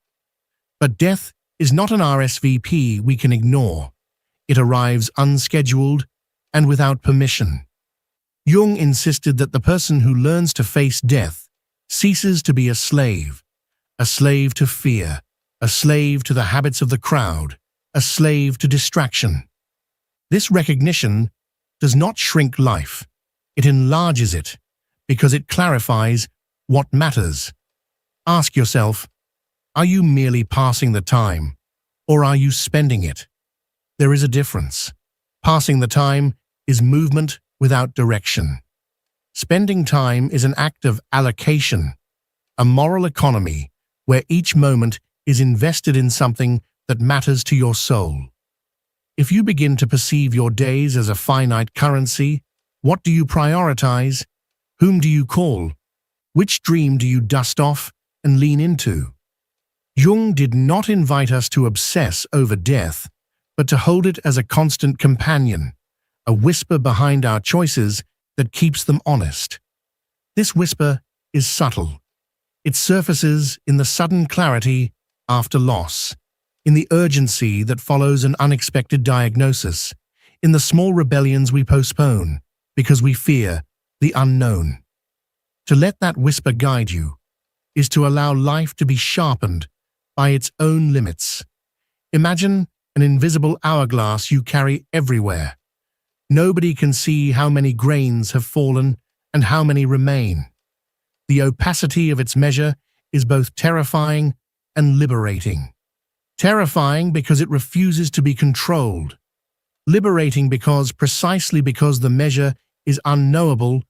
But death is not an RSVP we can ignore. It arrives unscheduled and without permission. Jung insisted that the person who learns to face death ceases to be a slave to fear, a slave to the habits of the crowd, a slave to distraction. This recognition does not shrink life. It enlarges it because it clarifies what matters. Ask yourself, are you merely passing the time, or are you spending it? There is a difference. Passing the time is movement without direction. Spending time is an act of allocation, a moral economy where each moment is invested in something that matters to your soul. If you begin to perceive your days as a finite currency, what do you prioritize? Whom do you call? Which dream do you dust off and lean into? Jung did not invite us to obsess over death, but to hold it as a constant companion, a whisper behind our choices that keeps them honest. This whisper is subtle. It surfaces in the sudden clarity after loss, in the urgency that follows an unexpected diagnosis, in the small rebellions we postpone because we fear the unknown. To let that whisper guide you is to allow life to be sharpened by its own limits. Imagine an invisible hourglass you carry everywhere. Nobody can see how many grains have fallen and how many remain. The opacity of its measure is both terrifying and liberating. Terrifying because it refuses to be controlled. Liberating precisely because the measure is unknowable,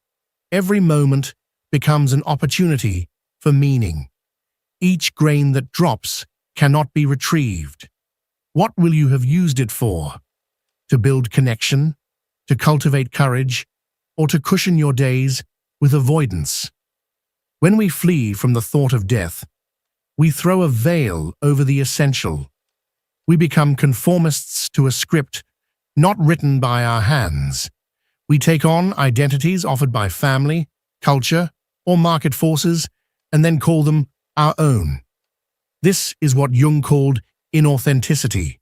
every moment becomes an opportunity for meaning. Each grain that drops cannot be retrieved. What will you have used it for? To build connection, to cultivate courage, or to cushion your days with avoidance? When we flee from the thought of death, we throw a veil over the essential. We become conformists to a script not written by our hands. We take on identities offered by family, culture, or market forces, and then call them our own. This is what Jung called inauthenticity,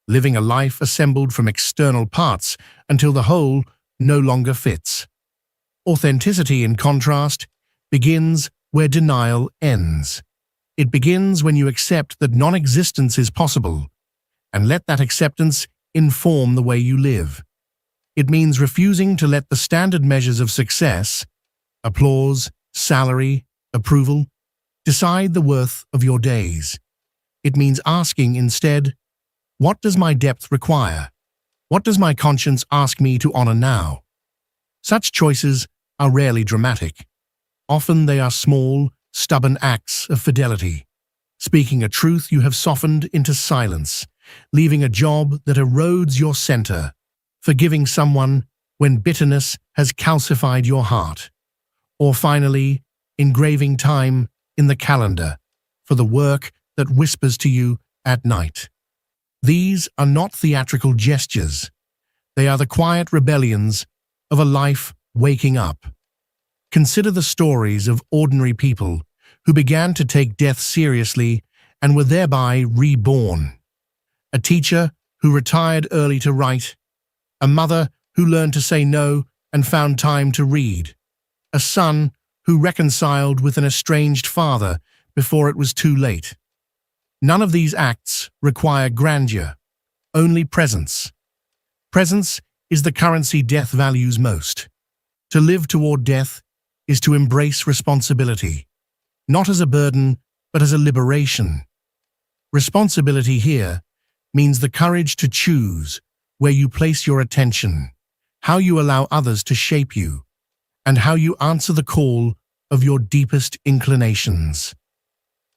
living a life assembled from external parts until the whole no longer fits. Authenticity, in contrast, begins where denial ends. It begins when you accept that non-existence is possible, and let that acceptance inform the way you live. It means refusing to let the standard measures of success, applause, salary, approval, decide the worth of your days. It means asking instead, what does my depth require? What does my conscience ask me to honor now? Such choices are rarely dramatic. Often they are small, stubborn acts of fidelity. Speaking a truth you have softened into silence, leaving a job that erodes your center, forgiving someone when bitterness has calcified your heart, or finally, engraving time in the calendar for the work that whispers to you at night. These are not theatrical gestures. They are the quiet rebellions of a life waking up. Consider the stories of ordinary people who began to take death seriously and were thereby reborn. A teacher who retired early to write, a mother who learned to say no and found time to read, a son who reconciled with an estranged father before it was too late. None of these acts require grandeur, only presence. Presence is the currency death values most. To live toward death is to embrace responsibility, not as a burden, but as a liberation. Responsibility here means the courage to choose where you place your attention, how you allow others to shape you, and how you answer the call of your deepest inclinations.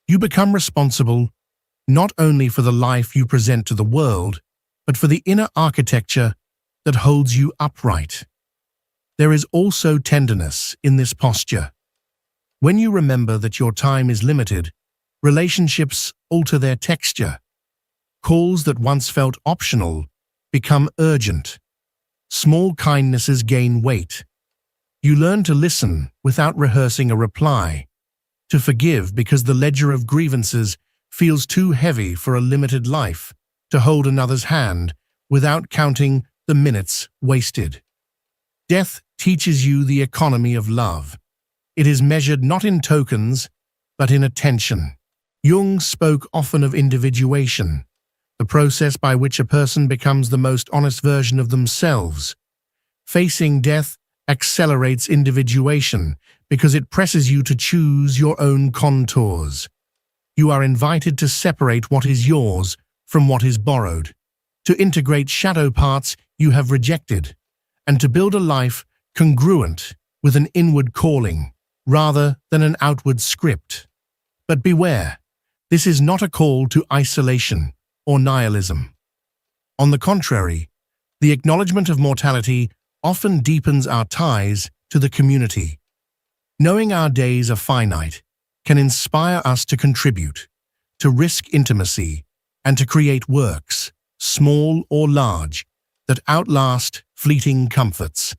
You become responsible not only for the life you present to the world, but for the inner architecture that holds you upright. There is also tenderness in this posture. When you remember that your time is limited, relationships alter their texture. Calls that once felt optional become urgent. Small kindnesses gain weight. You learn to listen without rehearsing a reply, to forgive because the ledger of grievances feels too heavy for a limited life, to hold another's hand without counting the minutes wasted. Death teaches you the economy of love. It is measured not in tokens, but in attention. Jung spoke often of individuation, the process by which a person becomes the most honest version of themselves. Facing death accelerates individuation because it presses you to choose your own contours. You are invited to separate what is yours from what is borrowed, to integrate shadow parts you have rejected, and to build a life congruent with an inward calling rather than an outward script. But beware, this is not a call to isolation or nihilism. On the contrary, the acknowledgement of mortality often deepens our ties to the community. Knowing our days are finite can inspire us to contribute, to risk intimacy, and to create works, small or large, that outlast fleeting comforts.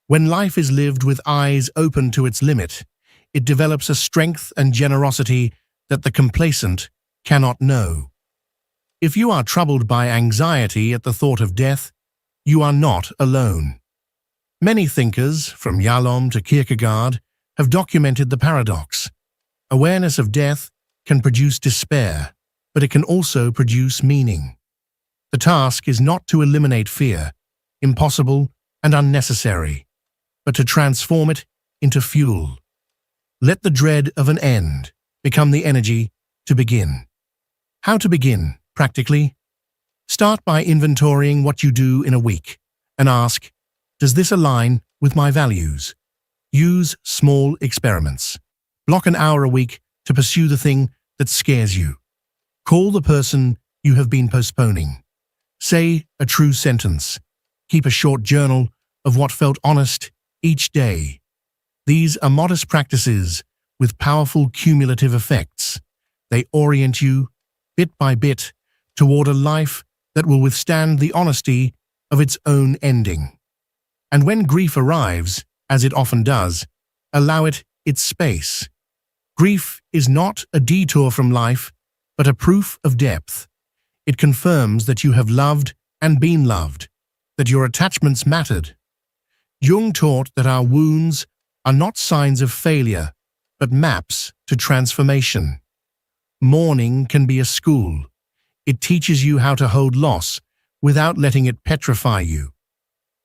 When life is lived with eyes open to its limit, it develops a strength and generosity that the complacent cannot know. If you are troubled by anxiety at the thought of death, you are not alone. Many thinkers, from Yalom to Kierkegaard, have documented the paradox. Awareness of death can produce despair, but it can also produce meaning. The task is not to eliminate fear, impossible and unnecessary, but to transform it into fuel. Let the dread of an end become the energy to begin. How to begin, practically? Start by inventorying what you do in a week and ask, does this align with my values? Use small experiments. Block an hour a week to pursue the thing that scares you. Call the person you have been postponing. Say a true sentence. Keep a short journal of what felt honest each day. These are modest practices with powerful cumulative effects. They orient you, bit by bit, toward a life that will withstand the honesty of its own ending. And when grief arrives, as it often does, allow it its space. Grief is not a detour from life, but a proof of depth. It confirms that you have loved and been loved, that your attachments mattered. Jung taught that our wounds are not signs of failure, but maps to transformation. Mourning can be a school. It teaches you how to hold loss without letting it petrify you.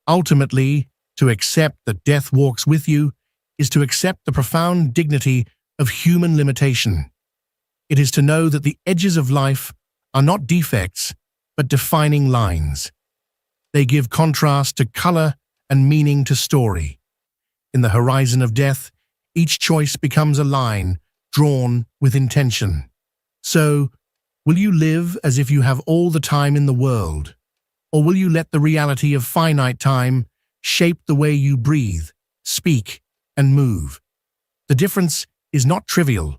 Ultimately, to accept that death walks with you is to accept the profound dignity of human limitation. It is to know that the edges of life are not defects, but defining lines. They give contrast to color and meaning to story. In the horizon of death, each choice becomes a line drawn with intention. So, will you live as if you have all the time in the world? Or will you let the reality of finite time shape the way you breathe, speak, and move? The difference is not trivial.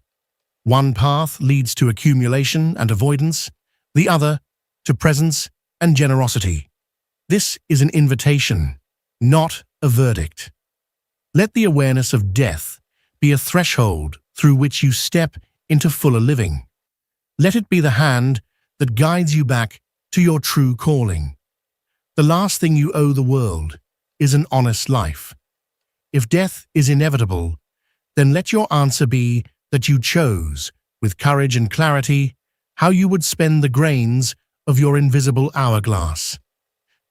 One path leads to accumulation and avoidance, the other to presence and generosity. This is an invitation, not a verdict. Let the awareness of death be a threshold through which you step into fuller living. Let it be the hand that guides you back to your true calling. The last thing you owe the world is an honest life. If death is inevitable, then let your answer be that you chose, with courage and clarity, how you would spend the grains of your invisible hourglass.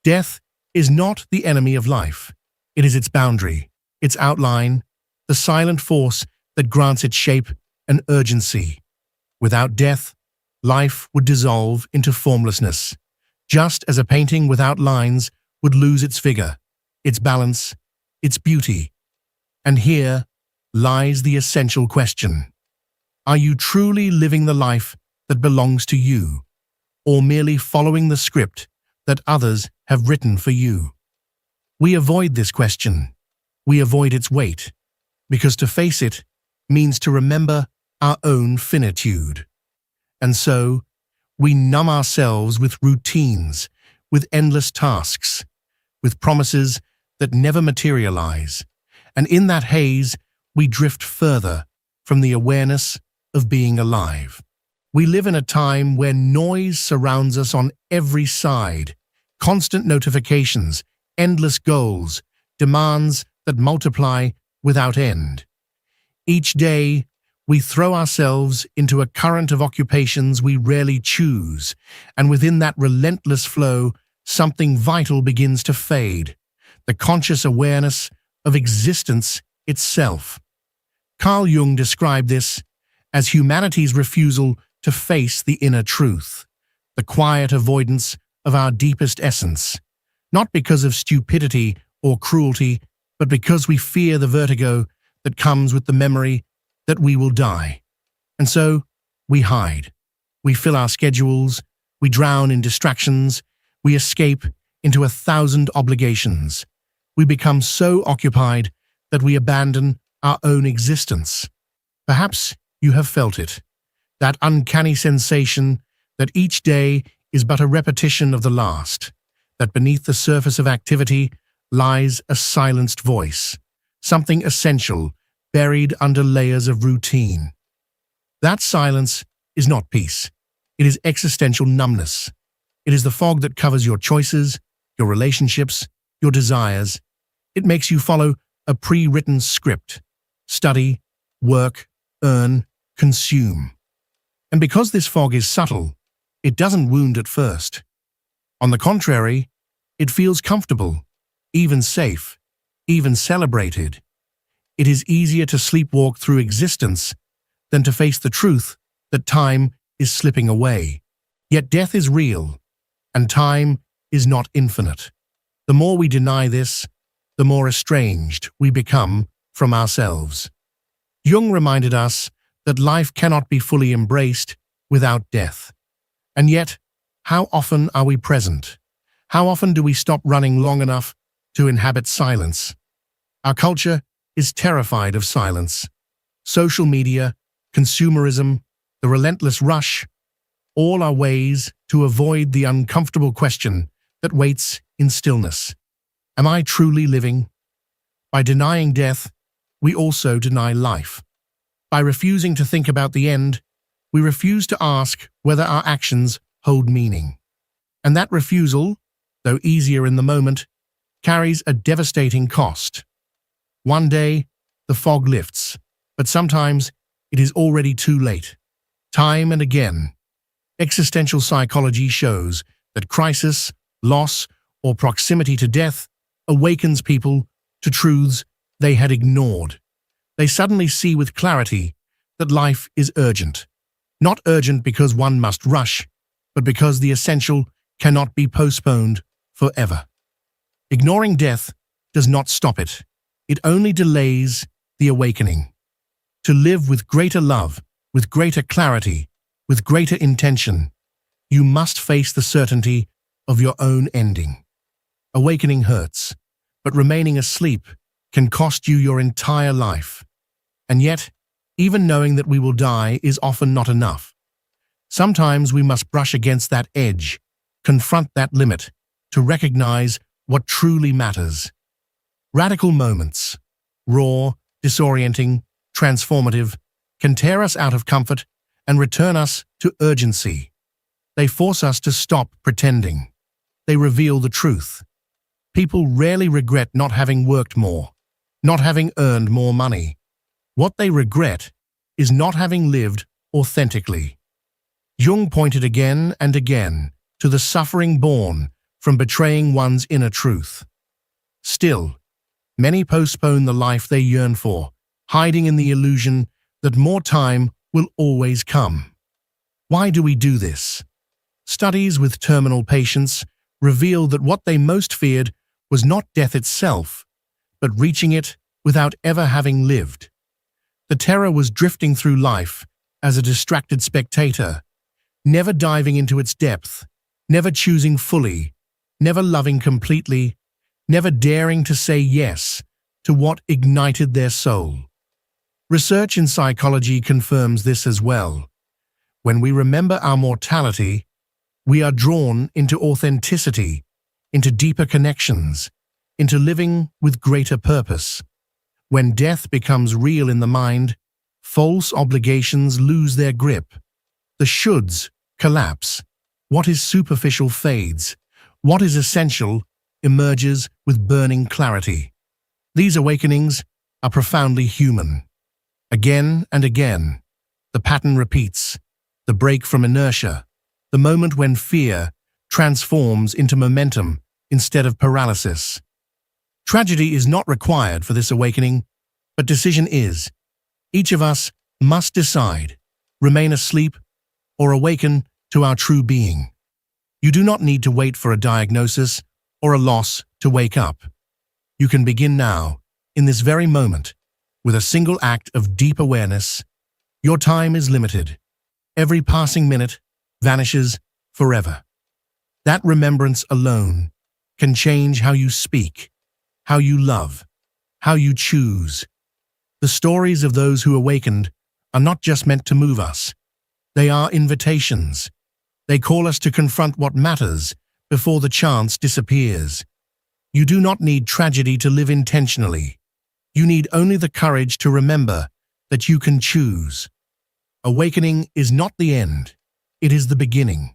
Death is not the enemy of life. It is its boundary, its outline, the silent force that grants it shape and urgency. Without death, life would dissolve into formlessness, just as a painting without lines would lose its vigor, its balance, its beauty. And here lies the essential question. Are you truly living the life that belongs to you, or merely following the script that others have written for you? We avoid this question. We avoid its weight, because to face it means to remember our own finitude. And so, we numb ourselves with routines, with endless tasks, with promises that never materialize. And in that haze, we drift further from the awareness of being alive. We live in a time where noise surrounds us on every side, constant notifications, endless goals, demands that multiply without end. Each day, we throw ourselves into a current of occupations we rarely choose, and within that relentless flow, something vital begins to fade, the conscious awareness of existence itself. Carl Jung described this as humanity's refusal to face the inner truth, the quiet avoidance of our deepest essence, not because of stupidity or cruelty, but because we fear the vertigo that comes with the memory that we will die. And so, we hide. We fill our schedules, we drown in distractions, we escape into 1,000 obligations. We become so occupied that we abandon our own existence. Perhaps you have felt it, that uncanny sensation that each day is but a repetition of the last, that beneath the surface of activity lies a silenced voice, something essential buried under layers of routine. That silence is not peace. It is existential numbness. It is the fog that covers your choices, your relationships, your desires. It makes you follow a pre-written script. Study, work, earn, consume. And because this fog is subtle, it doesn't wound at first. On the contrary, it feels comfortable, even safe, even celebrated. It is easier to sleepwalk through existence than to face the truth that time is slipping away. Yet death is real. and time is not infinite. The more we deny this, the more estranged we become from ourselves. Jung reminded us that life cannot be fully embraced without death. And yet, how often are we present? How often do we stop running long enough to inhabit silence? Our culture is terrified of silence. Social media, consumerism, the relentless rush, all are ways to avoid the uncomfortable question that waits in stillness. Am I truly living? By denying death, we also deny life. By refusing to think about the end, we refuse to ask whether our actions hold meaning. And that refusal, though easier in the moment, carries a devastating cost. One day, the fog lifts, but sometimes it is already too late. Time and again, existential psychology shows that crisis, loss, or proximity to death awakens people to truths they had ignored. They suddenly see with clarity that life is urgent. Not urgent because one must rush, but because the essential cannot be postponed forever. Ignoring death does not stop it. It only delays the awakening. To live with greater love, with greater clarity, with greater intention, you must face the certainty of your own ending. Awakening hurts, but remaining asleep can cost you your entire life. And yet, even knowing that we will die is often not enough. Sometimes we must brush against that edge, confront that limit, to recognize what truly matters. Radical moments, raw, disorienting, transformative, can tear us out of comfort and return us to urgency. They force us to stop pretending. They reveal the truth. People rarely regret not having worked more, not having earned more money. What they regret is not having lived authentically. Jung pointed again and again to the suffering born from betraying one's inner truth. Still, many postpone the life they yearn for, hiding in the illusion that more time will always come. Why do we do this? Studies with terminal patients reveal that what they most feared was not death itself, but reaching it without ever having lived. The terror was drifting through life as a distracted spectator, never diving into its depth, never choosing fully, never loving completely, never daring to say yes to what ignited their soul. Research in psychology confirms this as well. When we remember our mortality, we are drawn into authenticity, into deeper connections, into living with greater purpose. When death becomes real in the mind, false obligations lose their grip. The shoulds collapse. What is superficial fades. What is essential emerges with burning clarity. These awakenings are profoundly human. Again and again, the pattern repeats. The break from inertia, the moment when fear transforms into momentum instead of paralysis. Tragedy is not required for this awakening, but decision is. Each of us must decide, remain asleep or awaken to our true being. You do not need to wait for a diagnosis or a loss to wake up. You can begin now, in this very moment, with a single act of deep awareness. Your time is limited. Every passing minute vanishes forever. That remembrance alone can change how you speak, how you love, how you choose. The stories of those who awakened are not just meant to move us. They are invitations. They call us to confront what matters before the chance disappears. You do not need tragedy to live intentionally. You need only the courage to remember that you can choose. Awakening is not the end. It is the beginning.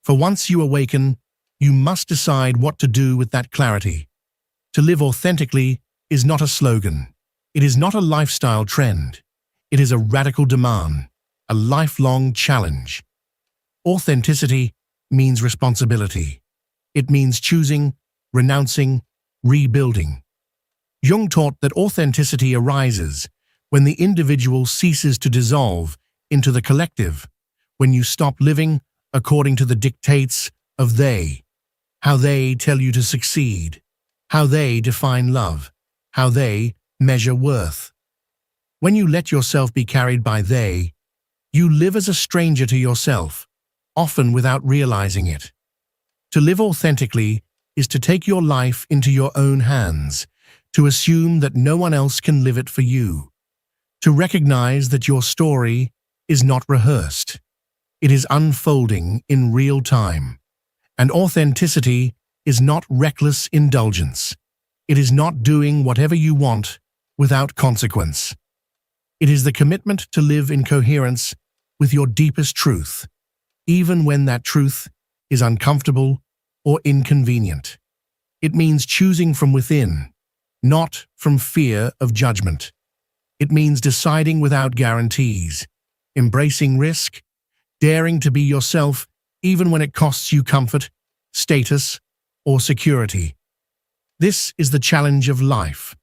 For once you awaken, you must decide what to do with that clarity. To live authentically is not a slogan. It is not a lifestyle trend. It is a radical demand, a lifelong challenge. Authenticity means responsibility. It means choosing, renouncing, rebuilding. Jung taught that authenticity arises when the individual ceases to dissolve into the collective, when you stop living according to the dictates of they, how they tell you to succeed, how they define love, how they measure worth. When you let yourself be carried by they, you live as a stranger to yourself, often without realizing it. To live authentically is to take your life into your own hands, to assume that no one else can live it for you, to recognize that your story is not rehearsed. It is unfolding in real time. And authenticity is not reckless indulgence. It is not doing whatever you want without consequence. It is the commitment to live in coherence with your deepest truth, even when that truth is uncomfortable or inconvenient. It means choosing from within, not from fear of judgment. It means deciding without guarantees, embracing risk, daring to be yourself even when it costs you comfort, status, or security. This is the challenge of life,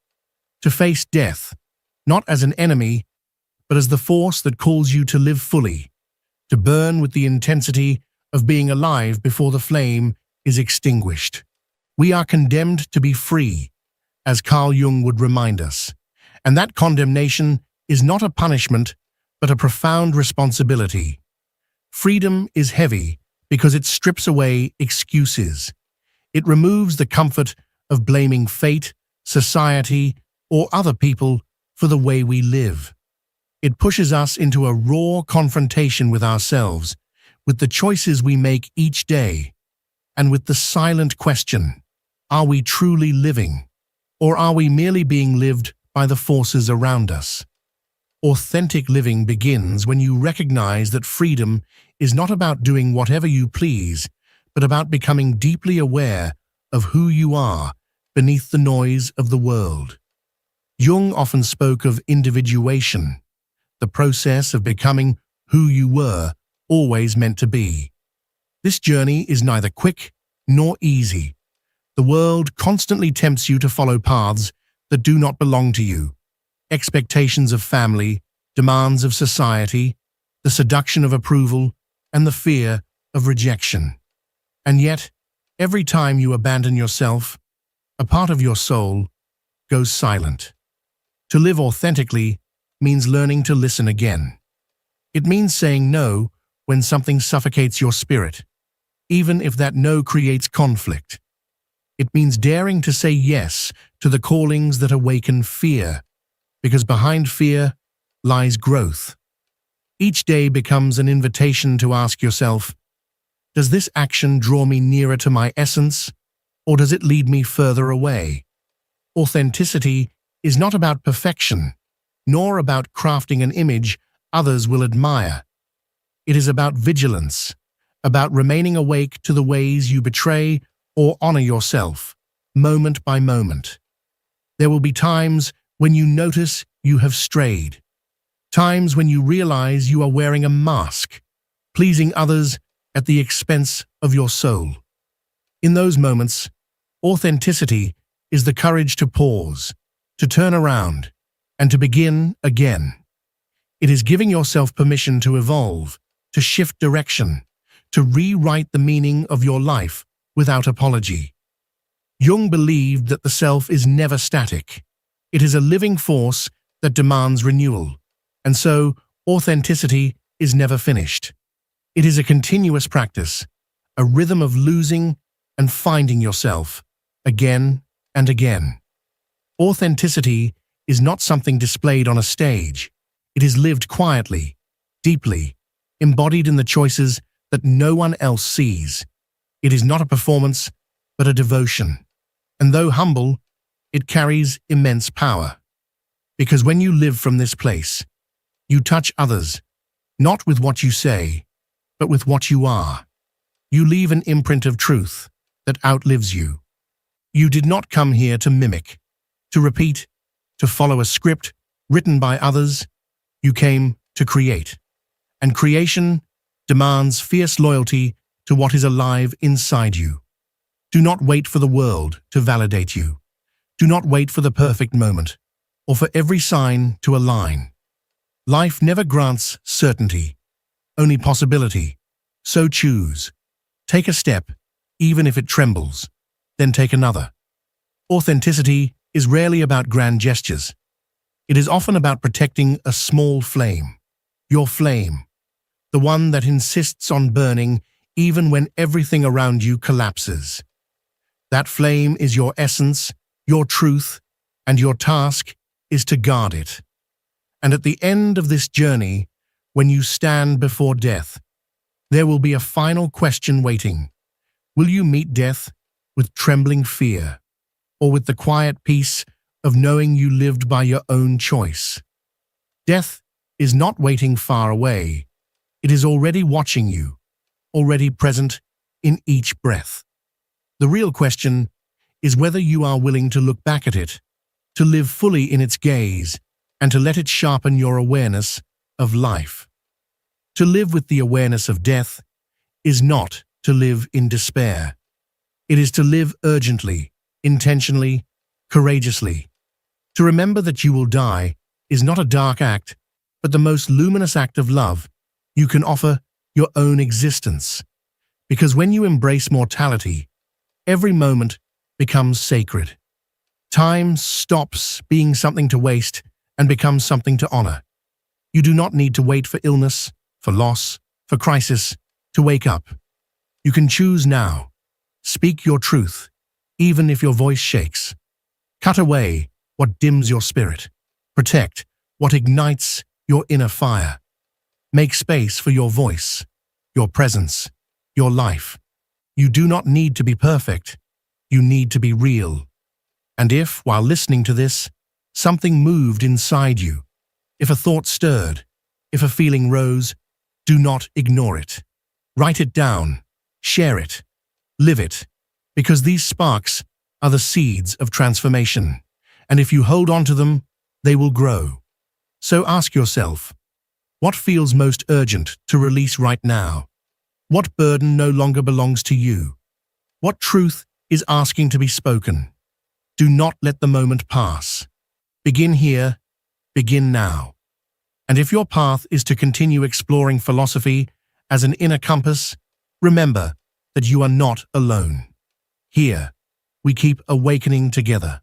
to face death, not as an enemy, but as the force that calls you to live fully, to burn with the intensity of being alive before the flame is extinguished. We are condemned to be free, as Carl Jung would remind us, and that condemnation is not a punishment, but a profound responsibility. Freedom is heavy because it strips away excuses. It removes the comfort of blaming fate, society, or other people for the way we live. It pushes us into a raw confrontation with ourselves, with the choices we make each day, and with the silent question, are we truly living, or are we merely being lived by the forces around us? Authentic living begins when you recognize that freedom is not about doing whatever you please, but about becoming deeply aware of who you are beneath the noise of the world. Jung often spoke of individuation, the process of becoming who you were always meant to be. This journey is neither quick nor easy. The world constantly tempts you to follow paths that do not belong to you. Expectations of family, demands of society, the seduction of approval, and the fear of rejection. And yet, every time you abandon yourself, a part of your soul goes silent. To live authentically means learning to listen again. It means saying no when something suffocates your spirit, even if that no creates conflict. It means daring to say yes to the callings that awaken fear, because behind fear lies growth. Each day becomes an invitation to ask yourself, does this action draw me nearer to my essence, or does it lead me further away? Authenticity is not about perfection, nor about crafting an image others will admire. It is about vigilance, about remaining awake to the ways you betray or honor yourself, moment by moment. There will be times when you notice you have strayed, times when you realize you are wearing a mask, pleasing others at the expense of your soul. In those moments, authenticity is the courage to pause, to turn around, and to begin again. It is giving yourself permission to evolve, to shift direction, to rewrite the meaning of your life without apology. Jung believed that the self is never static. It is a living force that demands renewal, and so authenticity is never finished. It is a continuous practice, a rhythm of losing and finding yourself again and again. Authenticity is not something displayed on a stage. It is lived quietly, deeply, embodied in the choices that no one else sees. It is not a performance, but a devotion. And though humble, it carries immense power. Because when you live from this place, you touch others, not with what you say, but with what you are. You leave an imprint of truth that outlives you. You did not come here to mimic, to repeat, to follow a script written by others. You came to create. And creation demands fierce loyalty to what is alive inside you. Do not wait for the world to validate you. Do not wait for the perfect moment, or for every sign to align. Life never grants certainty, only possibility. So choose. Take a step even if it trembles. Then take another. Authenticity is rarely about grand gestures. It is often about protecting a small flame. Your flame. The one that insists on burning even when everything around you collapses. That flame is your essence, your truth, and your task is to guard it. And at the end of this journey, when you stand before death, there will be a final question waiting. Will you meet death with trembling fear, or with the quiet peace of knowing you lived by your own choice? Death is not waiting far away. It is already watching you, already present in each breath. The real question is whether you are willing to look back at it, to live fully in its gaze, and to let it sharpen your awareness of life. To live with the awareness of death is not to live in despair. It is to live urgently, intentionally, courageously. To remember that you will die is not a dark act, but the most luminous act of love you can offer your own existence. Because when you embrace mortality, every moment becomes sacred. Time stops being something to waste and becomes something to honor. You do not need to wait for illness, for loss, for crisis to wake up. You can choose now. Speak your truth, even if your voice shakes. Cut away what dims your spirit. Protect what ignites your inner fire. Make space for your voice, your presence, your life. You do not need to be perfect. You need to be real. And if, while listening to this, something moved inside you, if a thought stirred, if a feeling rose, do not ignore it. Write it down, share it, live it, because these sparks are the seeds of transformation, and if you hold on to them, they will grow. So ask yourself, what feels most urgent to release right now? What burden no longer belongs to you? What truth is asking to be spoken? Do not let the moment pass. Begin here, begin now. And if your path is to continue exploring philosophy as an inner compass, remember that you are not alone. Here, we keep awakening together.